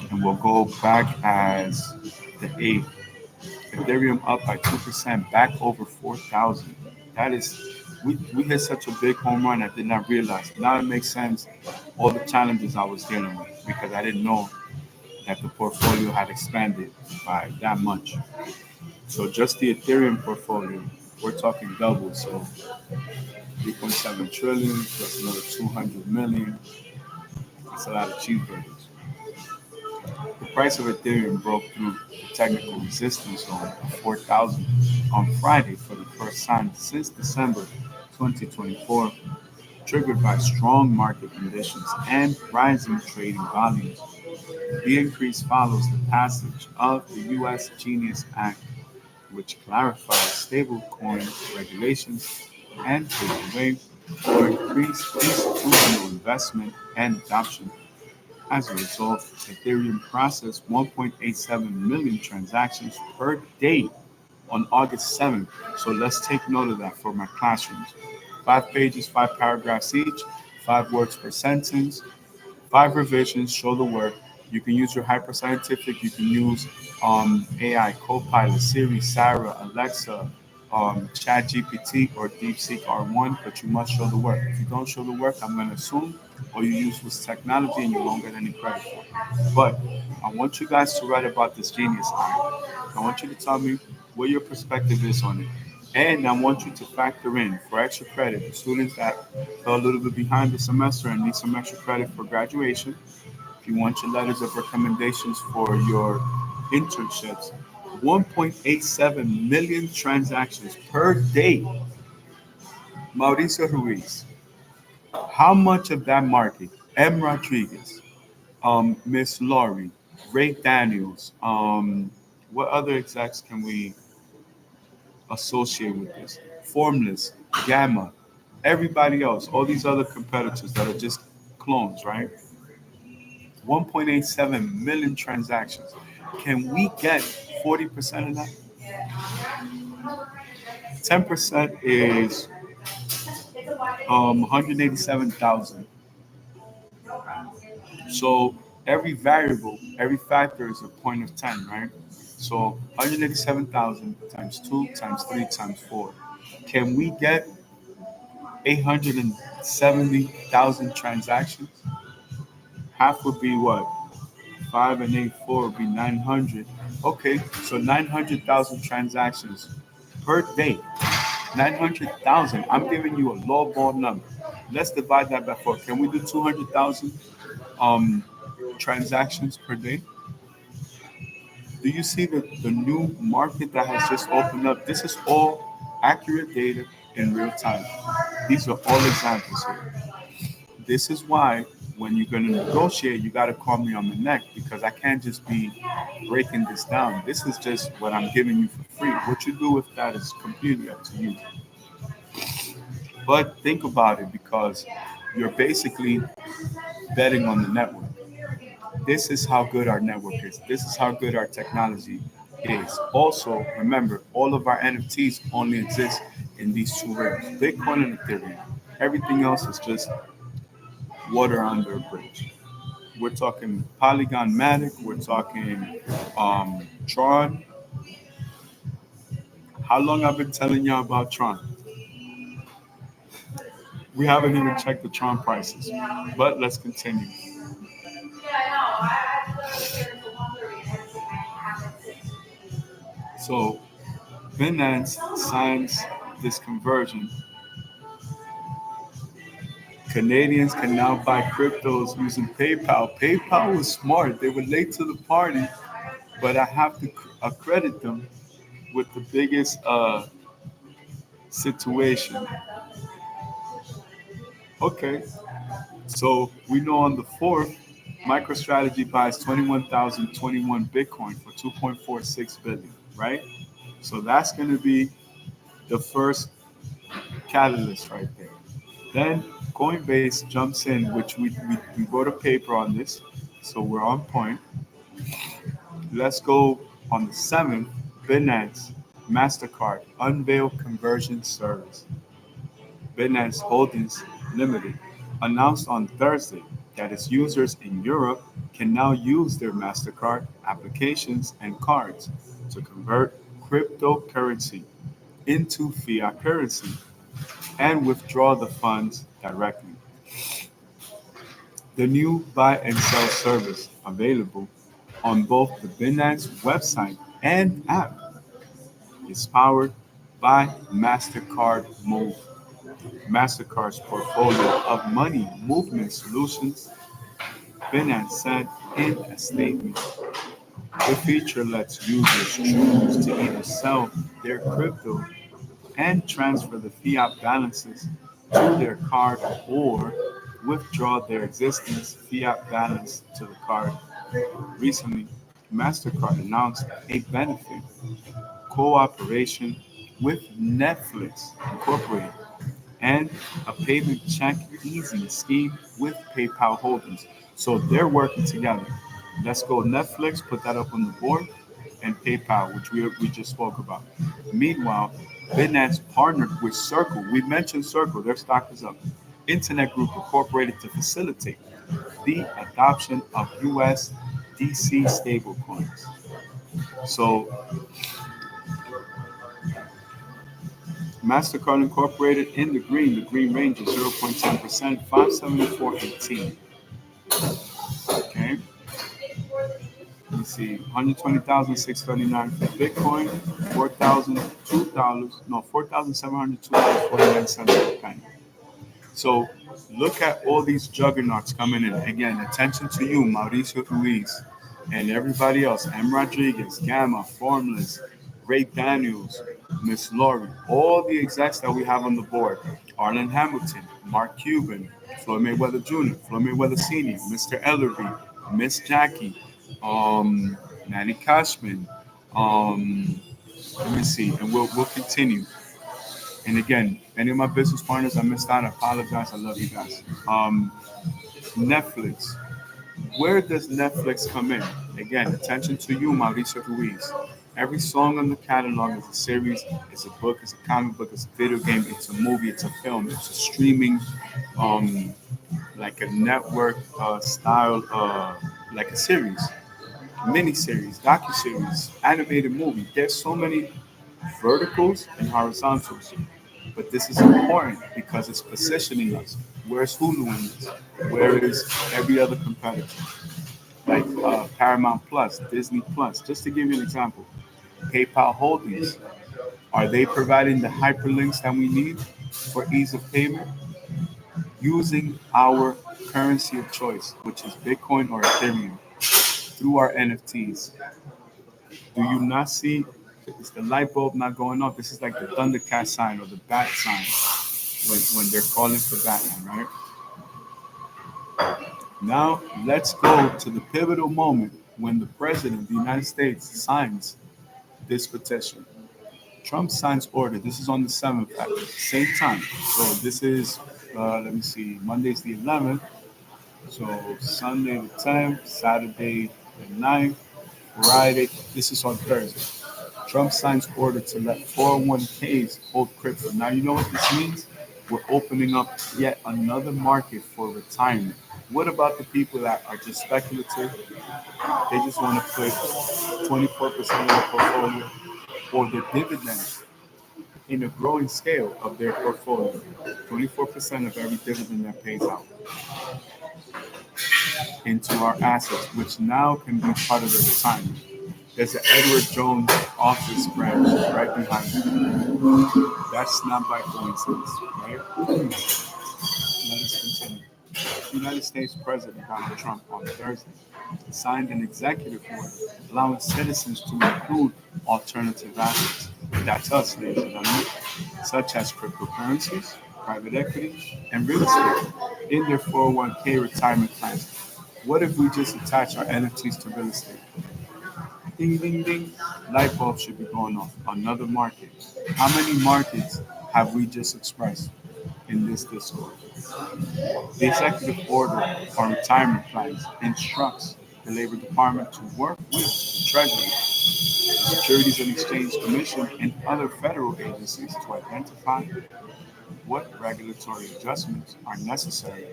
And we'll go back as the 8th. Ethereum up by 2%, back over 4,000. That is, we hit such a big home run. I did not realize. Now it makes sense all the challenges I was dealing with because I didn't know that the portfolio had expanded by that much. So just the Ethereum portfolio, we're talking double. So 3.7 trillion plus another 200 million. That's a lot of cheeseburgers. The price of Ethereum broke through the technical resistance zone of 4,000 on Friday for the first time since December 2024, triggered by strong market conditions and rising trading volumes. The increase follows the passage of the U.S. Genius Act, which clarifies stablecoin regulations and paved the way for increased institutional investment and adoption. As a result, Ethereum processed 1.87 million transactions per day on August 7th. So let's take note of that for my classrooms. 5 pages, 5 paragraphs each, 5 words per sentence, 5 revisions, show the work. You can use your hyperscientific, you can use AI, Copilot, Siri, Sarah, Alexa, ChatGPT, or DeepSeek R1, but you must show the work. If you don't show the work, I'm going to assume all you use was technology and you won't get any credit for it. But I want you guys to write about this Genius Act. I want you to tell me what your perspective is on it. And I want you to factor in for extra credit the students that fell a little bit behind the semester and need some extra credit for graduation. If you want your letters of recommendations for your internships, 1.87 million transactions per day. Mauricio Ruiz, how much of that market? M. Rodriguez, Miss Laurie, Ray Daniels, what other execs can we associate with this? Formless, Gamma, everybody else, all these other competitors that are just clones, right? 1.87 million transactions. Can we get 40% of that? 10% is 187,000. So every variable, every factor is a point of 10, right? So 187,000 times 2 times 3 times 4. Can we get 870,000 transactions? Half would be what? 5 and 8, 4 would be 900. Okay, so 900,000 transactions per day. 900,000. I'm giving you a low ball number. Let's divide that by 4. Can we do 200,000 transactions per day? Do you see the new market that has just opened up? This is all accurate data in real time. These are all examples here. This is why when you're going to negotiate, you got to call me on the neck because I can't just be breaking this down. This is just what I'm giving you for free. What you do with that is completely up to you. But think about it because you're basically betting on the network. This is how good our network is. This is how good our technology is. Also, remember, all of our NFTs only exist in these two rails, Bitcoin and Ethereum. Everything else is just water under a bridge. We're talking Polygon Matic. We're talking Tron. How long I've been telling y'all about Tron? We haven't even checked the Tron prices, but let's continue. So Binance signs this conversion. Canadians can now buy cryptos using PayPal. PayPal was smart. They were late to the party, but I have to accredit them with the biggest situation. Okay, so we know on the 4th, MicroStrategy buys 21,021 Bitcoin for 2.46 billion, right? So that's going to be the first catalyst right there. Then Coinbase jumps in, which we wrote a paper on this, so we're on point. Let's go on the 7th. Binance MasterCard unveil conversion service. Binance Holdings Limited announced on Thursday that its users in Europe can now use their MasterCard applications and cards to convert cryptocurrency into fiat currency and withdraw the funds directly. The new buy and sell service, available on both the Binance website and app, is powered by MasterCard Move, MasterCard's portfolio of money movement solutions. Binance said in a statement. The feature lets users choose to either sell their crypto and transfer the fiat balances to their card, or withdraw their existing fiat balance to the card. Recently, MasterCard announced a benefit cooperation with Netflix Incorporated and a payment check easy scheme with PayPal Holdings. So they're working together. Let's go Netflix, put that up on the board, and PayPal, which we just spoke about. Meanwhile, Binance partnered with Circle. We mentioned Circle, their stock is up. Internet Group Incorporated to facilitate the adoption of USDC stablecoins. So MasterCard Incorporated in the green range is 0.10%, 574.18. Okay. Let me see, 120,639 for Bitcoin, $4,702.49 per penny. So look at all these juggernauts coming in. Again, attention to you, Mauricio Ruiz, and everybody else, M. Rodriguez, Gamma, Formless, Ray Daniels, Miss Laurie, all the execs that we have on the board, Arlen Hamilton, Mark Cuban, Floyd Mayweather Jr., Floyd Mayweather Sr., Mr. Ellerby, Miss Jackie, Manny Cashman, let me see, and we'll continue. And again, any of my business partners I missed out, I apologize. I love you guys. Netflix. Where does Netflix come in? Again, attention to you, Mauricio Ruiz. Every song on the catalog is a series, it's a book, it's a comic book, it's a video game, it's a movie, it's a film, it's a streaming, like a network style, like a series, mini series, docu series, animated movie. There's so many verticals and horizontals. But this is important because it's positioning us. Where's Hulu in this? Where is every other competitor? Like Paramount Plus, Disney Plus, just to give you an example. PayPal Holdings, are they providing the hyperlinks that we need for ease of payment? Using our currency of choice, which is Bitcoin or Ethereum, through our NFTs. Do you not see? Is the light bulb not going off? This is like the Thundercat sign or the bat sign when they're calling for Batman, right? Now let's go to the pivotal moment when the president of the United States signs this petition. Trump signs order. This is on the 7th at the same time. So this is, let me see, Monday's the 11th. So Sunday the 10th, Saturday the 9th, Friday. This is on Thursday. Trump signs order to let 401ks hold crypto. Now, you know what this means? We're opening up yet another market for retirement. What about the people that are just speculative? They just want to put 24% of their portfolio or the dividends in a growing scale of their portfolio. 24% of every dividend that pays out into our assets, which now can be part of their retirement. There's an Edward Jones office branch right behind me. That's not by coincidence, right? Let us continue. United States President Donald Trump on Thursday signed an executive order allowing citizens to include alternative assets, that's us, ladies and gentlemen, such as cryptocurrencies, private equity, and real estate in their 401k retirement plans. What if we just attach our NFTs to real estate? Ding, ding, ding. Light bulb should be going off. Another market. How many markets have we just expressed in this Discord? The executive order on retirement plans instructs the Labor Department to work with the Treasury, Securities and Exchange Commission, and other federal agencies to identify what regulatory adjustments are necessary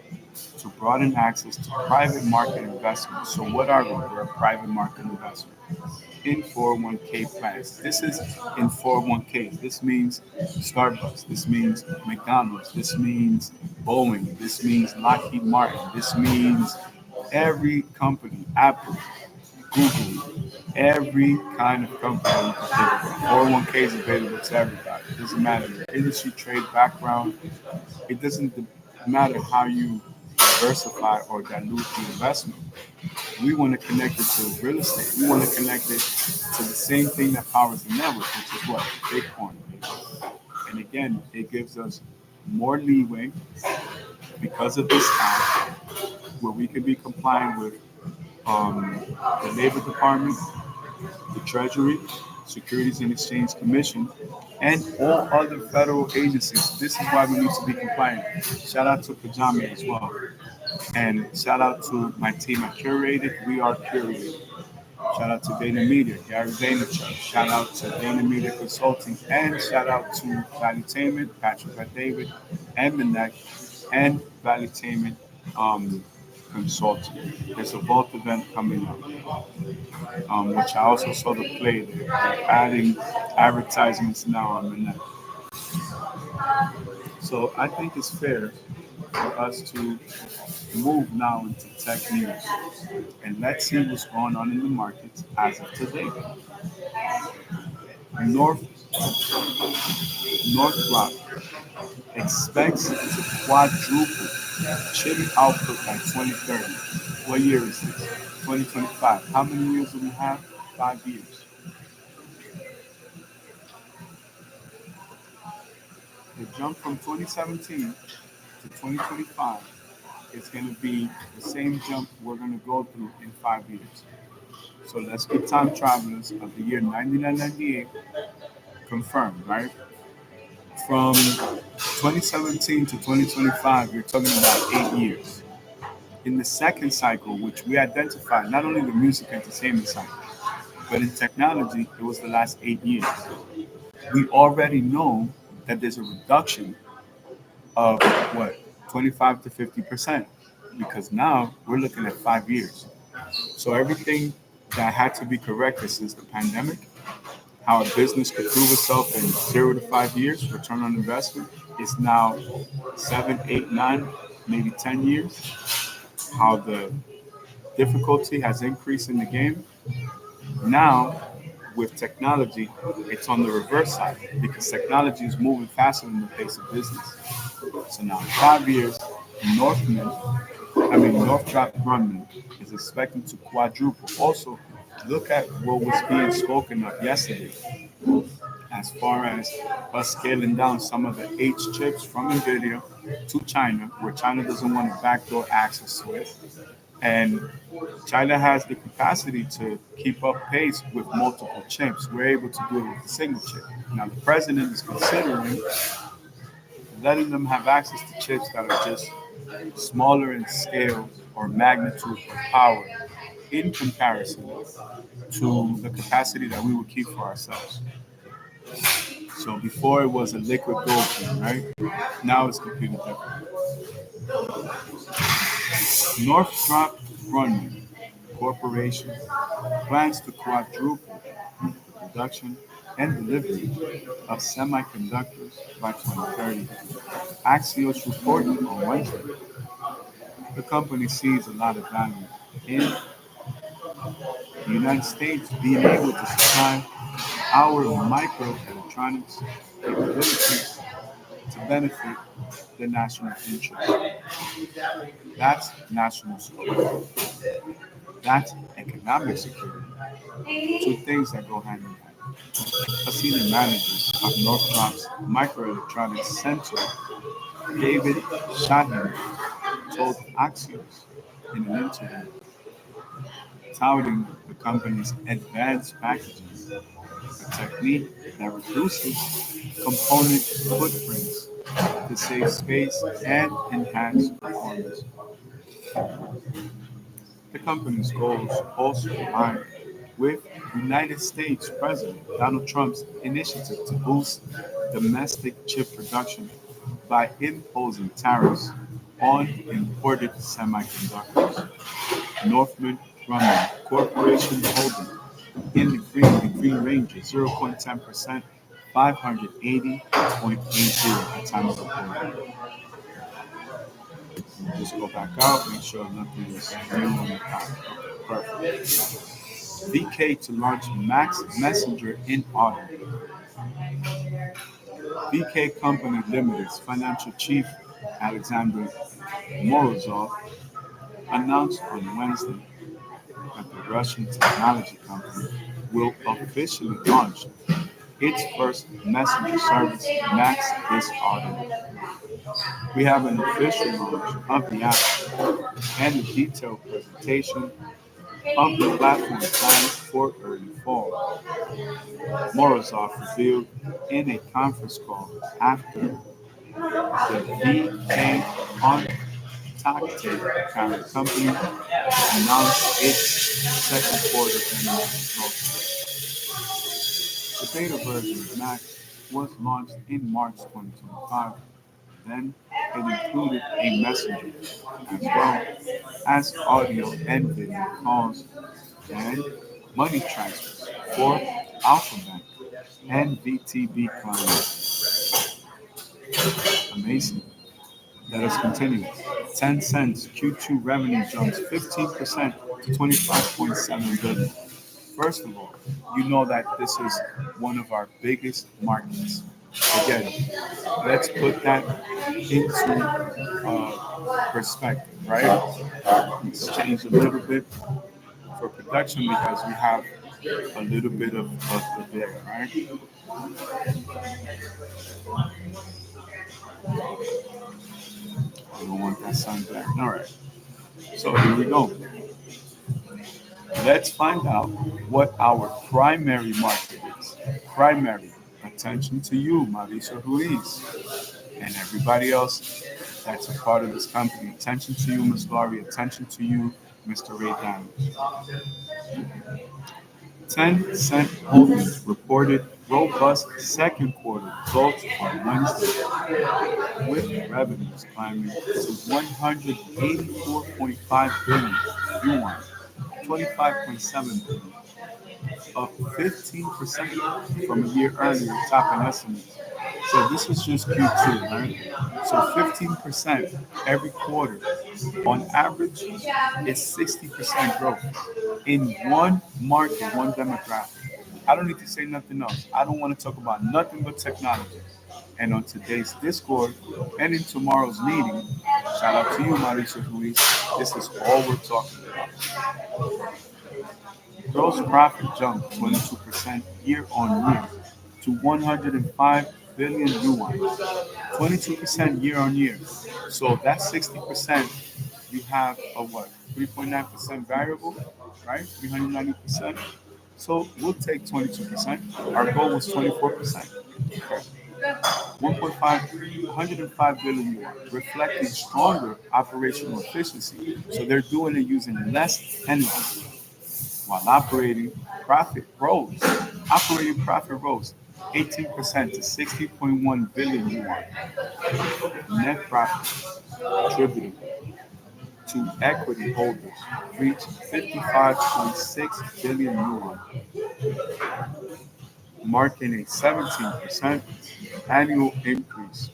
to broaden access to private market investment. So, what are we? We're a private market investment in 401k plans. This is in 401ks. This means Starbucks. This means McDonald's. This means Boeing. This means Lockheed Martin. This means every company, Apple, Google, every kind of company you can think of. 401k is available to everybody. It doesn't matter your industry, trade background. It doesn't matter how you diversify or dilute the investment. We want to connect it to real estate. We want to connect it to the same thing that powers the network, which is what? Bitcoin. And again, it gives us more leeway because of this act where we can be complying with the Labor Department, the Treasury, Securities and Exchange Commission, and all other federal agencies. This is why we need to be compliant. Shout out to Pajami as well. And shout out to my team at Curated. We are Curated. Shout out to Dana Media, Gary Vaynerchuk. Shout out to Dana Media Consulting. And shout out to Valuetainment, Patrick David, and Minek, and Valuetainment Consulting. There's a Vault event coming up, which I also saw the play there. They're adding advertisements now on Minek. So I think it's fair for us to move now into tech news. And let's see what's going on in the markets as of today. North Northrop expects to quadruple chip output by 2030. What year is this? 2025. How many years do we have? 5 years. The jump from 2017 to 2025 is going to be the same jump we're going to go through in 5 years. So let's get time travelers of the year 1998 confirmed, right? From 2017 to 2025, you're talking about 8 years. In the second cycle, which we identified not only the music entertainment cycle, but in technology, it was the last 8 years. We already know that there's a reduction of what, 25 to 50%, because now we're looking at 5 years. So everything that had to be corrected since the pandemic, how a business could prove itself in 0 to 5 years, return on investment, is now 7, 8, 9, maybe 10 years. How the difficulty has increased in the game. Now, with technology, it's on the reverse side because technology is moving faster than the pace of business. So now, 5 years, Northrop Grumman is expecting to quadruple. Also, look at what was being spoken of yesterday as far as us scaling down some of the H chips from NVIDIA to China, where China doesn't want to backdoor access to it. And China has the capacity to keep up pace with multiple chips. We're able to do it with a single chip. Now, the president is considering letting them have access to chips that are just smaller in scale or magnitude or power in comparison to the capacity that we would keep for ourselves. So before it was a liquid gold thing, right? Now it's completely different. Northrop Grumman Corporation plans to quadruple the production and delivery of semiconductors by 2030. Axios reported on Wednesday. The company sees a lot of value in the United States being able to supply our microelectronics capabilities to benefit the national interest. That's national security. That's economic security. Two things that go hand in hand. A senior manager of Northrop's Microelectronics Center, David Shaheen, told Axios in an interview touting the company's advanced packaging, a technique that reduces component footprints to save space and enhance performance. The company's goals also align with United States President Donald Trump's initiative to boost domestic chip production by imposing tariffs on imported semiconductors. Northrop Grumman Corporation holding in the green range is 0.10%, 580.80 at time of recording. Just go back out, make sure nothing is new on the top. Perfect. VK to launch Max Messenger in autumn. VK Company Limited's financial chief Alexander Morozov announced on Wednesday that the Russian technology company will officially launch its first messenger service Max this autumn. We have an official launch of the app and a detailed presentation of the platform planned for early fall. Morozov revealed in a conference call after the VK Contacte parent company announced its second quarter earnings results. The beta version of Max was launched in March 2025. Then it included a messenger as well as audio and video calls and money transfers for Alphabet and VTB clients. Amazing. Let us continue. Tencent's Q2 revenue jumps 15% to 25.7 billion. First of all, you know that this is one of our biggest markets. Again, let's put that into perspective, right? Let's change a little bit for production because we have a little bit of the there, right? I don't want that sun back. All right. So here we go. Let's find out what our primary market is. Primary. Attention to you, Mauricio Ruiz, and everybody else that's a part of this company. Attention to you, Ms. Laurie. Attention to you, Mr. Ray Daniels. Tencent Holdings reported robust second quarter results on Wednesday, with revenues climbing to 184.5 billion yuan, 25.7 billion, up 15% from a year earlier, topping estimates. So this is just Q2, right? So 15% every quarter. On average, it's 60% growth in one market, one demographic. I don't need to say nothing else. I don't want to talk about nothing but technology. And on today's Discord and in tomorrow's meeting, shout out to you, Mauricio Ruiz. This is all we're talking about. Gross profit jumped 22% year on year to 105 billion yuan. 22% year on year. So that's 60%. You have a what? 3.9% variable, right? 390%. So we'll take 22%. Our goal was 24%. Okay. 105 billion yuan, reflecting stronger operational efficiency. So they're doing it using less energy while operating profit rose 18% to 60.1 billion yuan. Net profit attributable to equity holders reached 55.6 billion yuan, marking a 17% annual increase.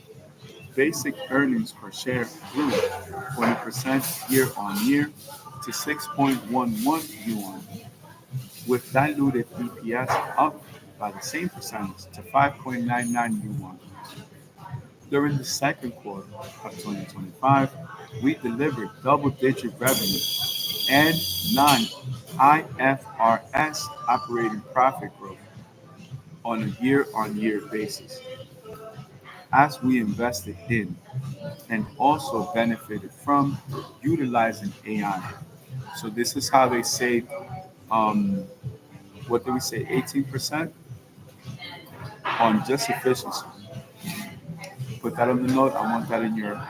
Basic earnings per share grew 20% year on year to 6.11 yuan, with diluted EPS up by the same percentage to 5.99 yuan. During the second quarter of 2025, we delivered double-digit revenue and non-IFRS operating profit growth on a year-on-year basis, as we invested in and also benefited from utilizing AI. So this is how they saved um, what did we say, 18% on just efficiency. Put that on the note. I want that in your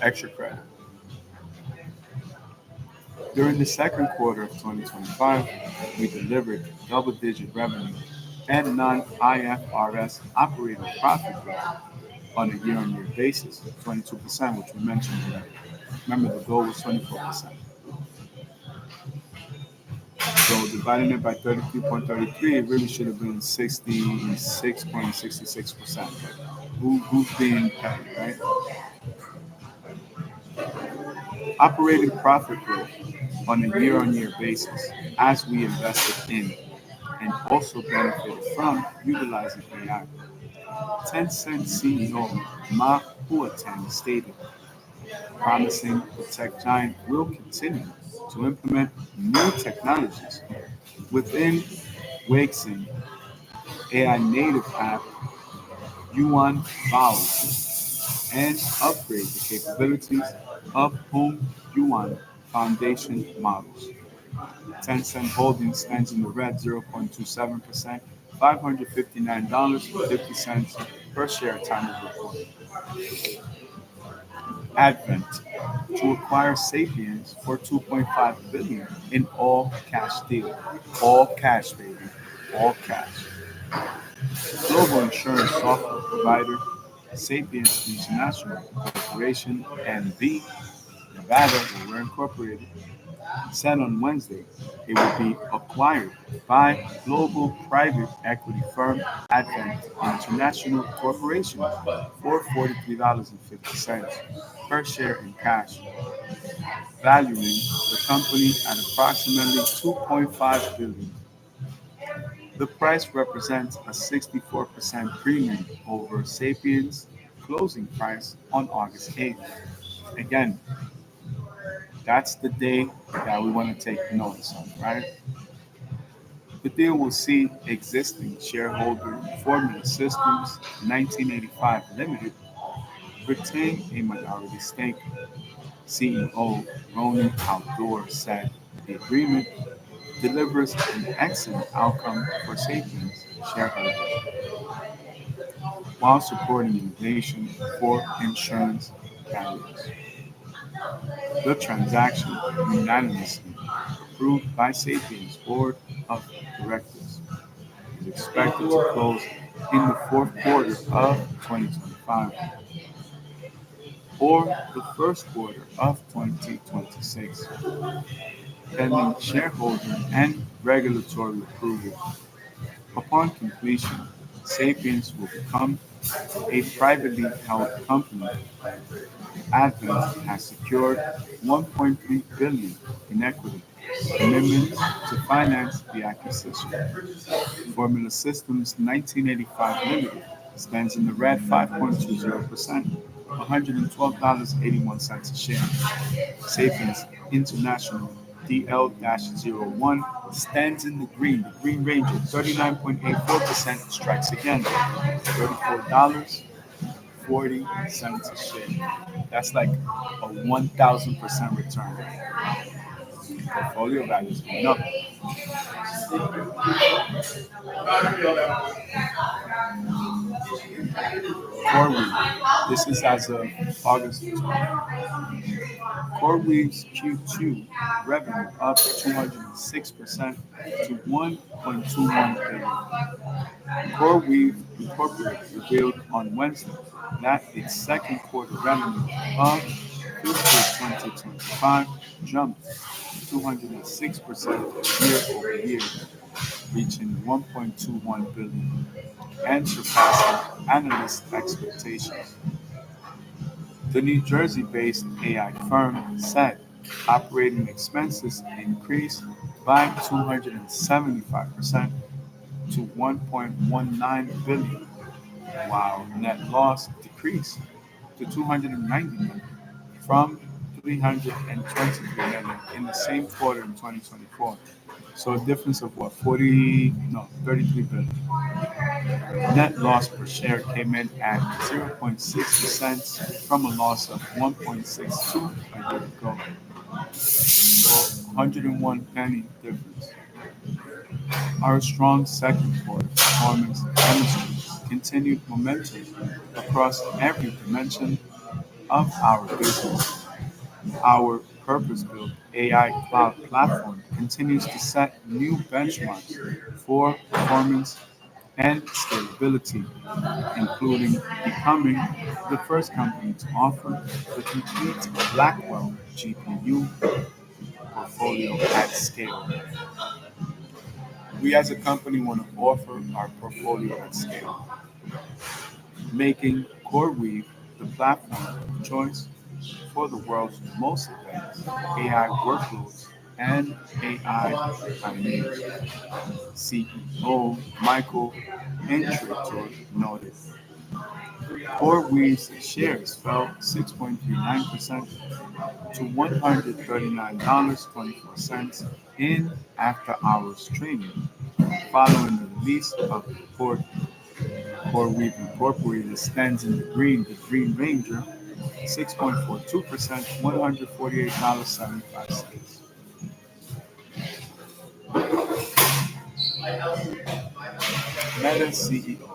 extra credit. During the second quarter of 2025, we delivered double-digit revenue and non-IFRS operating profit growth on a year-on-year basis, 22%, which we mentioned already. Remember, the goal was 24%. So dividing it by 33.33, it really should have been 66.66%. Who's being petty, right? Operating profit growth on a year-on-year basis as we invested in and also benefited from utilizing AI. Tencent CEO Ma Huateng stated, promising the tech giant will continue to implement new technologies within Weixin AI native app Yuan Bao and upgrade the capabilities of Home Yuan Foundation models. Tencent Holdings stands in the red 0.27%, $559.50 per share time of report. Advent to acquire Sapiens for 2.5 billion in all cash deal. All cash, baby. All cash. Global insurance software provider Sapiens International Corporation and the Nevada, where we're incorporated, said on Wednesday it would be acquired by global private equity firm Advent International Corporation for $43.50 per share in cash, valuing the company at approximately 2.5 billion. The price represents a 64% premium over Sapiens' closing price on August 8th. Again, that's the day that we want to take notice of, right? The deal will see existing shareholder Formula Systems 1985 Limited retain a minority stake. CEO Ronan Outdoor said the agreement delivers an excellent outcome for Sapiens shareholders while supporting innovation for insurance carriers. The transaction unanimously approved by Sapiens' board of directors is expected to close in the fourth quarter of 2025 or the first quarter of 2026, pending shareholder and regulatory approval. Upon completion, Sapiens will become a privately held company. Advent has secured 1.3 billion in equity commitments to finance the acquisition. Formula Systems 1985 Limited stands in the red 5.20%, $112.81 a share. Sapiens International DL-01 stands in the Green Ranger, 39.84%, strikes again, $34.40 a share. That's like a 1,000% return. Portfolio value is going up. CoreWeave. This is as of August 12th. CoreWeave's Q2 revenue up 206% to 1.21 billion. CoreWeave Incorporated revealed on Wednesday that its second quarter revenue of fiscal 2025 jumped 206% year over year, reaching 1.21 billion and surpassing analyst expectations. The New Jersey-based AI firm said operating expenses increased by 275% to 1.19 billion, while net loss decreased to 290 million from 323 million in the same quarter in 2024. So a difference of what, 33 billion. Net loss per share came in at 0.60 cents from a loss of 1.62 a year ago. So 101 penny difference. Our strong second quarter performance demonstrates continued momentum across every dimension of our business. Our purpose-built AI cloud platform continues to set new benchmarks for performance and scalability, including becoming the first company to offer the complete Blackwell GPU portfolio at scale. We as a company want to offer our portfolio at scale, making CoreWeave the platform of choice for the world's most advanced AI workloads and AI pioneers. CEO Michael Intrator noted. CoreWeave's shares fell 6.39% to $139.24 in after-hours trading following the release of the report. CoreWeave Incorporated stands in the Green Ranger, 6.42%, $148.75. Meta CEO.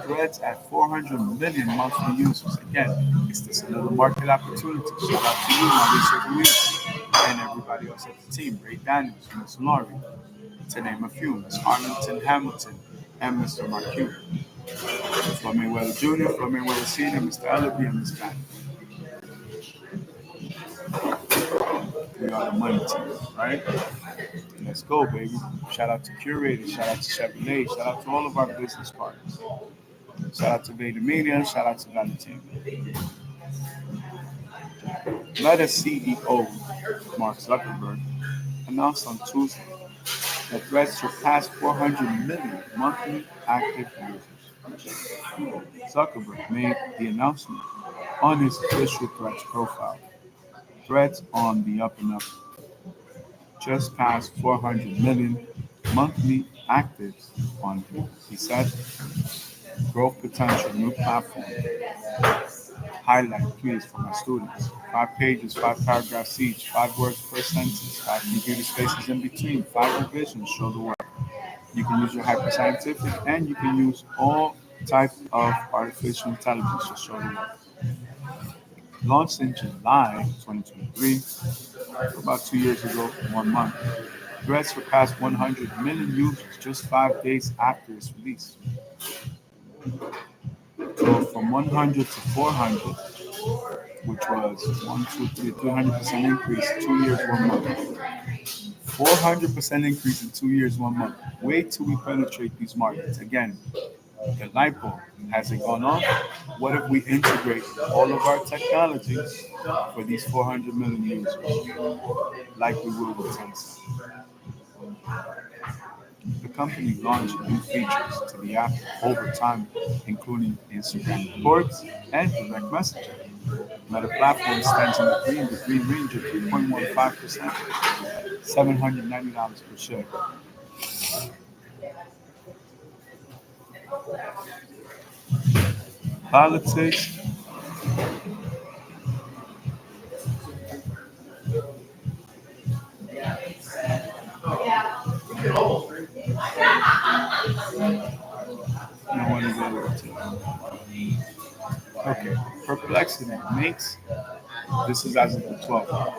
Threads at 400 million monthly users. Again, is this another market opportunity? Shout out to you, my research and everybody else at the team. Ray Daniels, Ms. Laurie, to name a few. Ms. Arlington Hamilton, and Mr. Mark Cuban. Floyd Mayweather Jr., Floyd Mayweather Sr., Mr. Ellaby, and Ms. Bannon. We are the money team, right? Let's go, baby. Shout out to Curator, shout out to Chevrolet, shout out to all of our business partners. Shout out to Vader Media, shout out to Valentine. Meta CEO Mark Zuckerberg announced on Tuesday that Threads surpassed 400 million monthly active users. Zuckerberg made the announcement on his official Threads profile. Threads on the up and up, just passed 400 million monthly actives on, he said, growth potential, new platform. Highlight, please, for my students. 5 pages, 5 paragraphs each, 5 words per sentence, 5 computer spaces in between, 5 revisions, show the work. You can use your hyper-scientific and you can use all types of artificial intelligence to show the work. Launched in July 2023, about 2 years ago, 1 month, Threads surpassed 100 million users just 5 days after its release. So from 100 to 400, which was 300% increase, 2 years, 1 month. 400% increase in 2 years, 1 month. Wait till we penetrate these markets. Again, the light bulb, has it gone off? What if we integrate all of our technologies for these 400 million users, like we will with Tencent? The company launched new features to the app over time, including Instagram reports and direct messaging. Meta platform stands in the green range of 3.15%, $790 per share. Politics. I want to go over to. Okay, Perplexity makes, this is as of the 12th,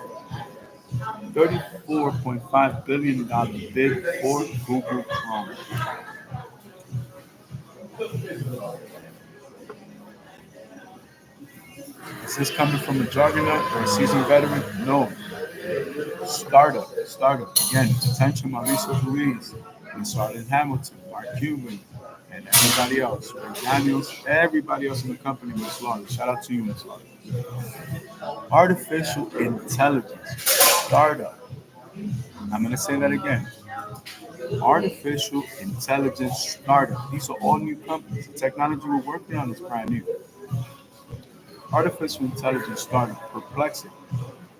$34.5 billion bid for Google Chrome. Is this coming from a juggernaut or a seasoned veteran? No. Startup. Again, attention, Mauricio Ruiz, and Sergeant Hamilton, Mark Cuban, and everybody else. Ray Daniels, everybody else in the company, Ms. Laurie. Shout out to you, Ms. Laurie. Artificial intelligence. Startup. I'm going to say that again. Artificial intelligence startup. These are all new companies. The technology we're working on is brand new. Artificial intelligence startup Perplexity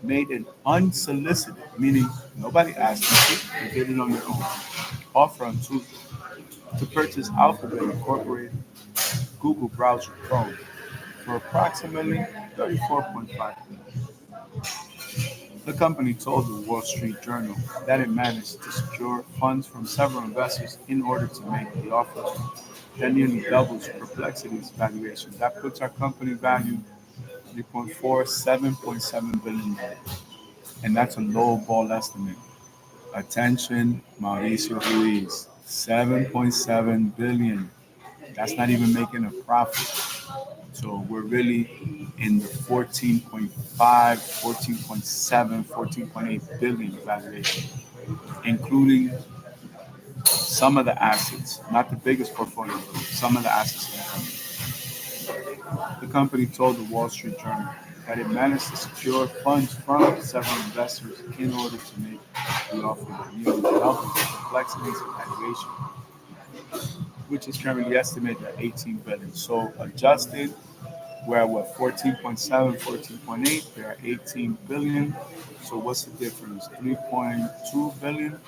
made an unsolicited, meaning nobody asked you, you did it on your own, offer on Tuesday to purchase Alphabet Incorporated Google Browser Chrome for approximately $34.5 billion. The company told the Wall Street Journal that it managed to secure funds from several investors in order to make the offer. That nearly doubles Perplexity's valuation. That puts our company value 3.4, $7.7 billion. And that's a low ball estimate. Attention, Mauricio Ruiz, 7.7 billion. That's not even making a profit. So we're really in the 14.5, 14.7, 14.8 billion valuation, including some of the assets, not the biggest portfolio, but some of the assets in the company. The company told the Wall Street Journal that it managed to secure funds from several investors in order to make the offer that nearly doubles the Complexity's valuation, which is currently estimated at 18 billion. So adjusted, we're at what, 14.7, 14.8, they're at 18 billion. So what's the difference? 3.2 billion.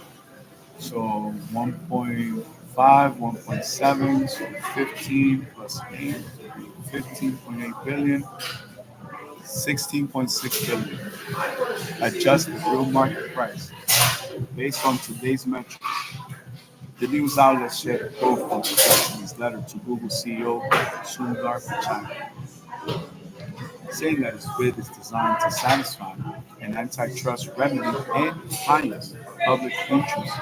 So 1.5, 1.7, so 15 plus 8, 15.8 billion, 16.6 billion. Adjusted real market price based on today's metrics. The news outlet shared a quote from Perplexity's letter to Google CEO Sundar Pichai, saying that its bid is designed to satisfy an antitrust remedy and highest public interest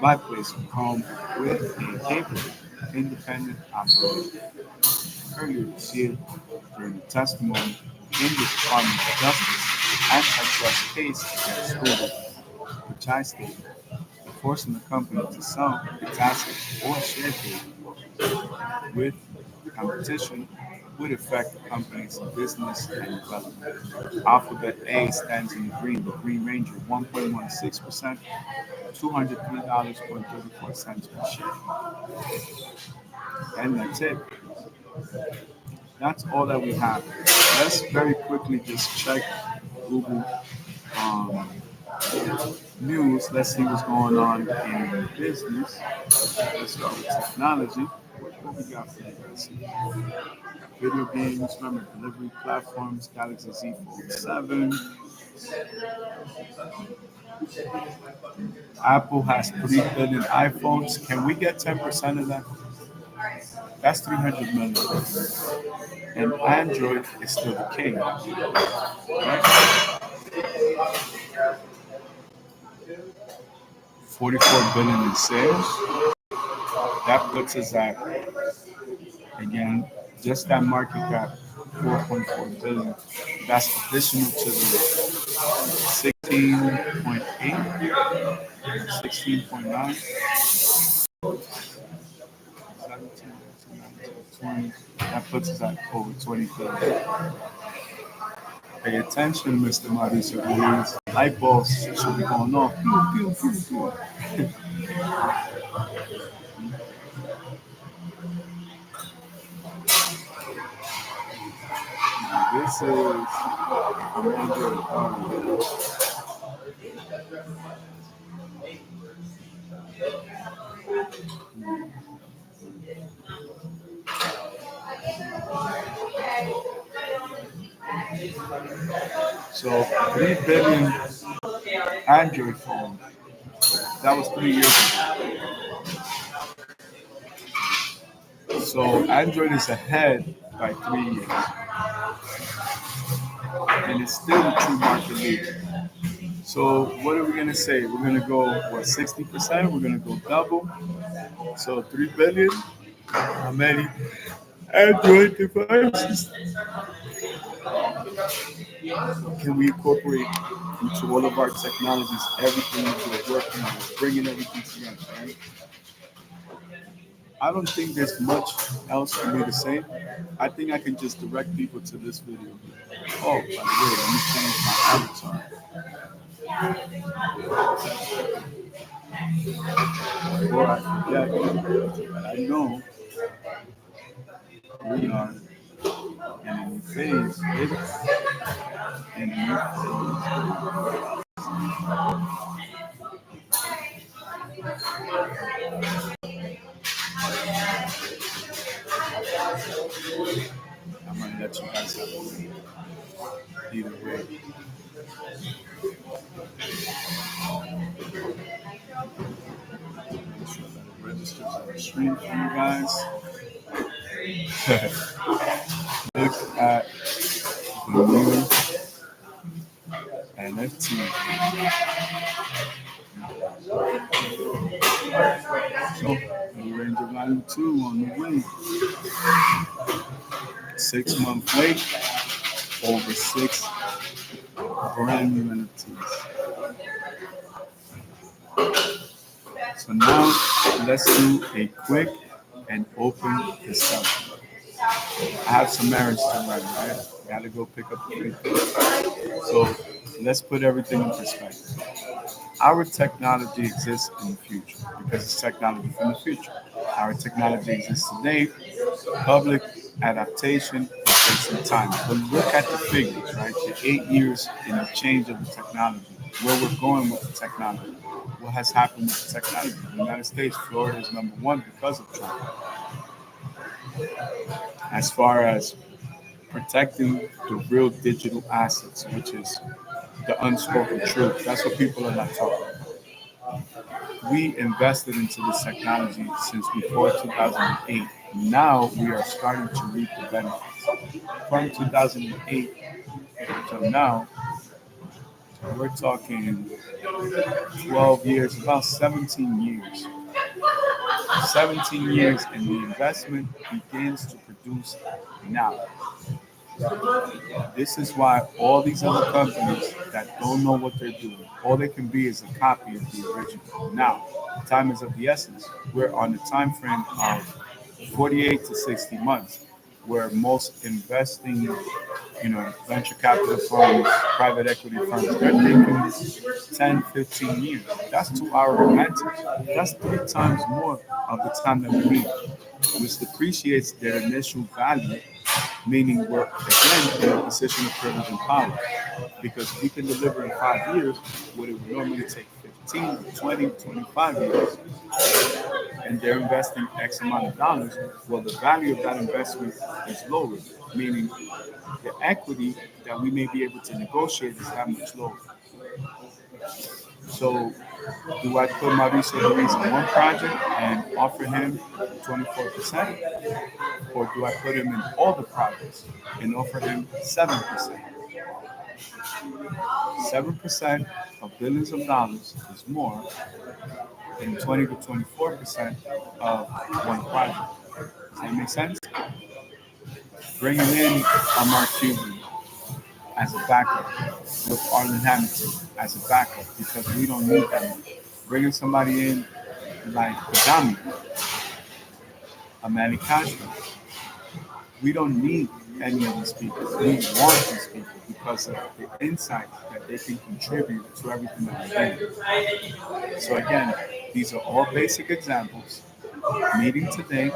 by placing Chrome with a capable, independent operator. Earlier this year, during the testimony in the Department of Justice antitrust case against Google, Pichai stated that forcing the company to sell its assets or share data with competition would affect the company's business and development. Alphabet A stands in the green range of 1.16%, $203.34 per share. And that's it. That's all that we have. Let's very quickly just check Google um, News. Let's see what's going on in business. Let's start with technology. What we got for you guys here? Video games, remember delivery platforms, Galaxy Z Fold 7. Apple has 3 billion iPhones. Can we get 10% of that? That's 300 million. And Android is still the king. Right? 44 billion in sales. That puts us at, again, just that market cap, 4.4 billion. That's additional to the 16.8, 16.9, 17, 20. That puts us at over 20 billion. Pay attention, Mr. Mauricio Ruiz. Light bulbs should be going off. Pew, pew, pew, pew. This is Android. So 3 billion Android phone. That was 3 years ago. So Android is ahead by 3 years. And it's still the true market leader. So what are we gonna say? We're gonna go what, 60%? We're gonna go double. So 3 billion. How many Android devices can we incorporate into all of our technologies? Everything that we're working on, bringing everything together. Right? I don't think there's much else for me to say. I think I can just direct people to this video. Oh, by the way, let me change my avatar. Before I forget, but I know we are in a new phase. In a new phase. I'm gonna let you guys have a either way. Make sure that it registers on the screen for you guys. Look at the new NFT. So, the range of value 2 on the way. 6 month wait, over 6 brand new NFTs. So now let's do a quick and open discussion. I have some errands to run, right? Gotta go pick up the people. So let's put everything in perspective. Our technology exists in the future because it's technology from the future. Our technology exists today. Public adaptation takes some time. But look at the figures, right? The 8 years in the change of the technology, where we're going with the technology. What has happened with the technology? In the United States, Florida is number one because of Trump. As far as protecting the real digital assets, which is the unspoken truth. That's what people are not talking about. We invested into this technology since before 2008. Now we are starting to reap the benefits. From 2008 until now, we're talking 12 years, about 17 years. 17 years, and the investment begins to produce now. This is why all these other companies that don't know what they're doing, all they can be is a copy of the original. Now, time is of the essence. We're on the time frame of 48 to 60 months, where most investing, venture capital firms, private equity firms, they're thinking 10, 15 years. That's 2 hour advantage. That's 3 times more of the time that we need, which depreciates their initial value, meaning we're again in a position of privilege and power. Because we can deliver in 5 years what it would normally take 15, 20, 25 years, and they're investing X amount of dollars, well, the value of that investment is lower, meaning the equity that we may be able to negotiate is that much lower. So, do I put Mauricio Ruiz in one project and offer him 24%? Or do I put him in all the projects and offer him 7%? 7% of billions of dollars is more than 20 to 24% of one project. Does that make sense? Bringing in a Mark Cuban as a backup with Arlen Hamilton as a backup because we don't need that much. Bringing somebody in like Adami, a Manny Castro. We don't need any of these people. We want these people because of the insight that they can contribute to everything that we're doing. So again, these are all basic examples. Meeting today,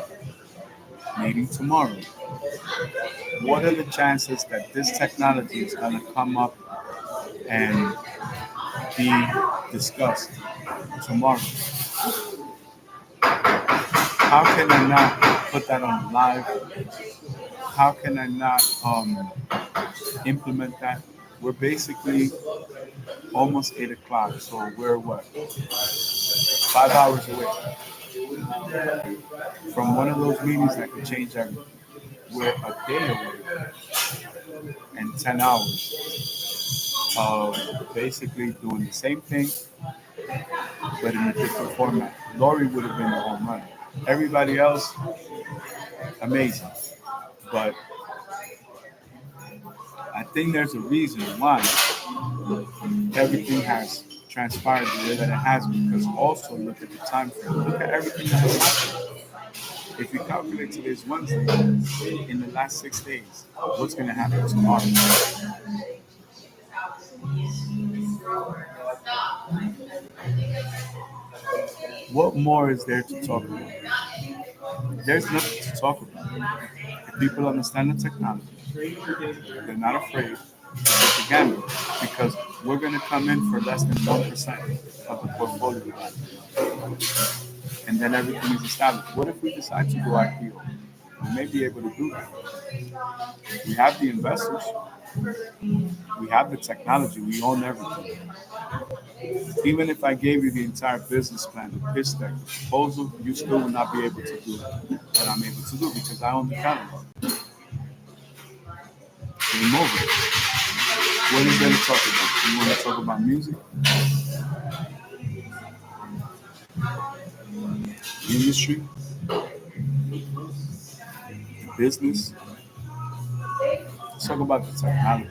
meeting tomorrow. What are the chances that this technology is going to come up and be discussed tomorrow? How can I not put that on live? How can I not implement that? We're basically almost 8 o'clock, so we're what? 5 hours away from one of those meetings that could change everything. We're a day away and 10 hours of basically doing the same thing, but in a different format. Lori would have been the home run. Everybody else, amazing. But I think there's a reason why everything has transpired the way that it has, because also look at the time frame. Look at everything that has happened. If you calculate today's Wednesday, in the last 6 days, what's going to happen tomorrow? What more is there to talk about? There's nothing to talk about. If people understand the technology, they're not afraid to take a gamble because we're going to come in for less than 1% of the portfolio value. And then everything is established. What if we decide to go IPO? We may be able to do that. We have the investors. We have the technology. We own everything. Even if I gave you the entire business plan, the pitch deck, the proposal, you still would not be able to do what I'm able to do because I own the catalog. Game over. What are you going to talk about? You want to talk about music, the industry, the business? Let's talk about the technology.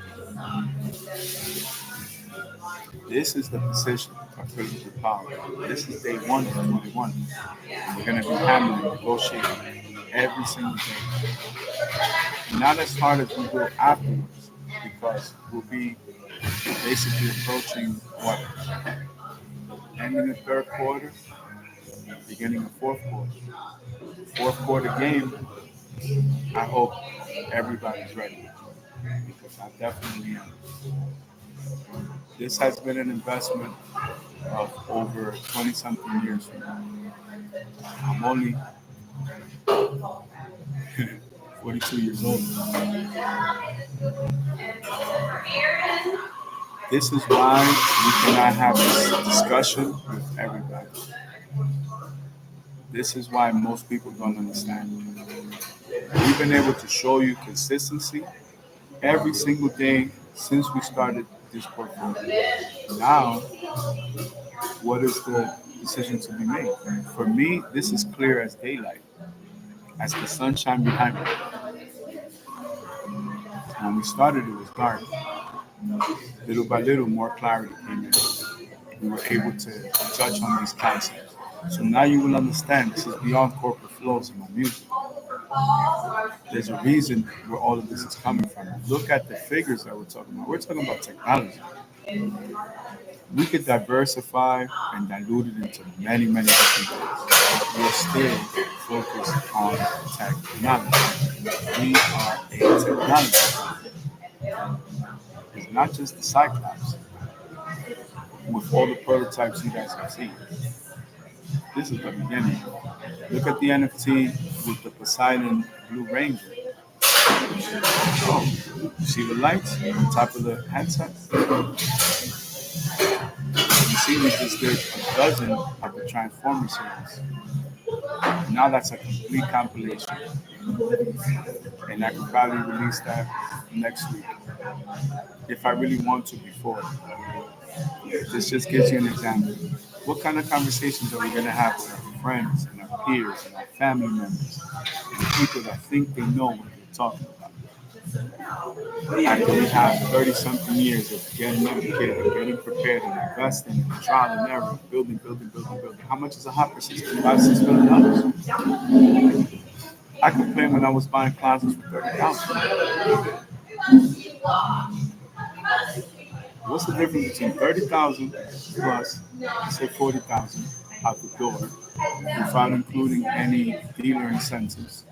This is the position of political power. This is day one of 21. And we're going to be handling, negotiating every single day. Not as hard as we will afterwards, because we'll be basically approaching what? Ending the third quarter, beginning of fourth quarter. Fourth quarter game, I hope everybody's ready because I definitely am. This has been an investment of over 20 something years for me. I'm only 42 years old. This is why we cannot have this discussion with everybody. This is why most people don't understand. We've been able to show you consistency every single day since we started this portfolio. Now, what is the decision to be made? For me, this is clear as daylight, as the sunshine behind me. When we started, it was dark. Little by little, more clarity came in. We were able to touch on these concepts. So now you will understand this is beyond corporate flows in my music. There's a reason where all of this is coming from. Look at the figures that we're talking about. We're talking about technology. We could diversify and dilute it into many, many different things, but we're still focused on technology. We are a technology. It's not just the Cyclops with all the prototypes you guys have seen. This is the beginning. Look at the NFT with the Poseidon Blue Ranger. Oh, you see the lights on top of the headset? You see we just did a dozen of the Transformer series. Now that's a complete compilation. And I could probably release that next week if I really want to before. This just gives you an example. What kind of conversations are we going to have with our friends and our peers and our family members and people that think they know what we're talking about? After we have 30 something years of getting educated, getting prepared, and investing, and trial and error, building. How much is a hopper system? $5-6 million. I complained when I was buying closets for $30,000. What's the difference between 30,000 plus, say 40,000 out the door, without including any dealer incentives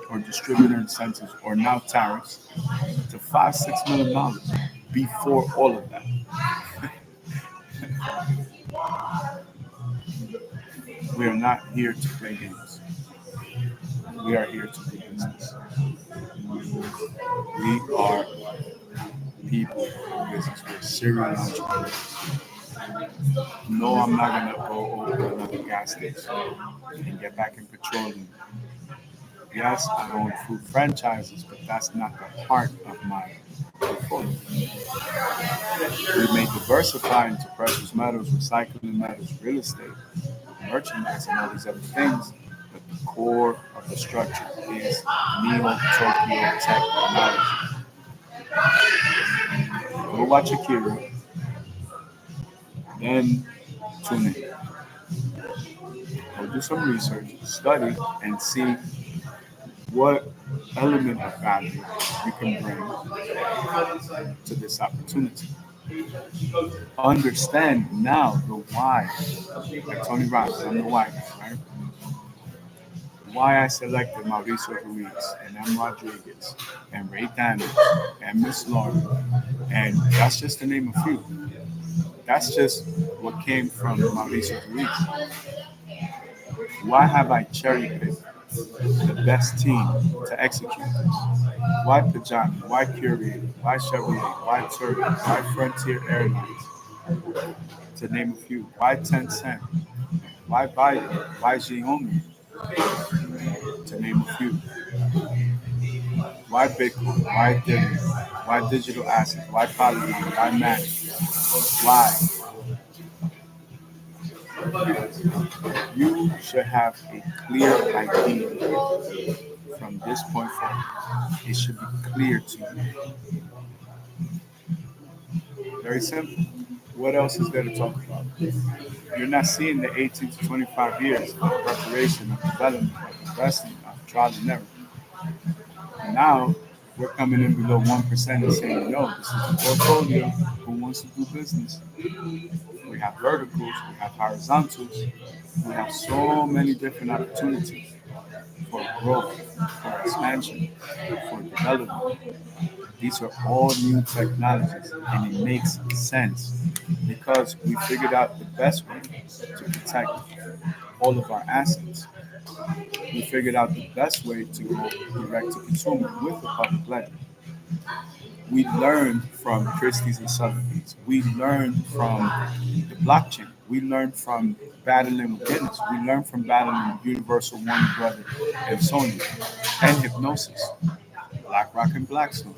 or distributor incentives or now tariffs, to $5-6 million before all of that? We are not here to play games. We are here to do business. We are people in business. We're serial entrepreneurs. No, I'm not going to go over another gas station and get back in petroleum. Yes, I own food franchises, but that's not the heart of my portfolio. We may diversify into precious metals, recycling metals, real estate, merchandise, and all these other things, but the core of the structure is Neo-Tokyo technology. Go watch Akira, then tune in. Go do some research, study, and see what element of value you can bring to this opportunity. Understand now the why. Like Tony Robbins, I'm the why guy, right? Why I selected Mauricio Ruiz and M. Rodriguez and Ray Daniels and Miss Lauren, and that's just to name a few. That's just what came from Mauricio Ruiz. Why have I cherry picked the best team to execute this? Why Pajani? Why Curator? Why Chevrolet? Why Turbo? Why Frontier Airlines? To name a few. Why Tencent? Why Baidu? Why Xiaomi? To name a few. Why Bitcoin? Why Ethereum? Why digital assets? Why Polygon? Why Mac? Why? You should have a clear idea from this point forward. It should be clear to you. Very simple. What else is there to talk about? You're not seeing the 18 to 25 years of preparation, of development, of investing, of trial and error. Now, we're coming in below 1% and saying, no, this is the portfolio. Who wants to do business? We have verticals, we have horizontals, we have so many different opportunities for growth, for expansion, for development. These are all new technologies, and it makes sense because we figured out the best way to protect all of our assets. We figured out the best way to go direct to consumer with the public ledger. We learned from Christie's and Sotheby's. We learned from the blockchain. We learned from battling with Guinness. We learned from battling with Universal, Warner Brothers, and Sony, and Hypnosis, BlackRock, and Blackstone.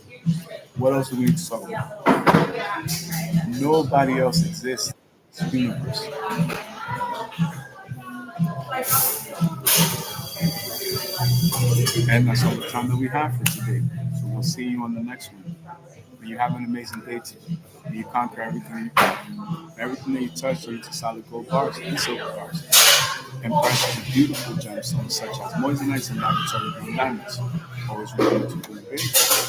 What else do we need to talk about? Nobody else exists in this universe. And that's all the time that we have for today. So we'll see you on the next one. May you have an amazing day today. May you conquer everything you can. Everything that you touch turns to solid gold bars and silver bars. And precious and beautiful gemstones such as moissanite and laboratory grown diamonds. Always remember to do big,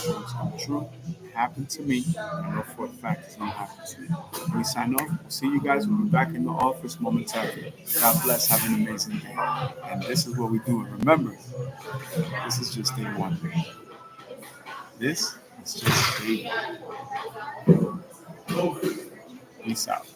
always come true. It happened to me, and I know for a fact it's going to happen to you. When we sign off, we'll see you guys. We'll be back in the office momentarily. God bless. Have an amazing day. And this is what we do. And remember, this is just day one. This is just day one. Peace out.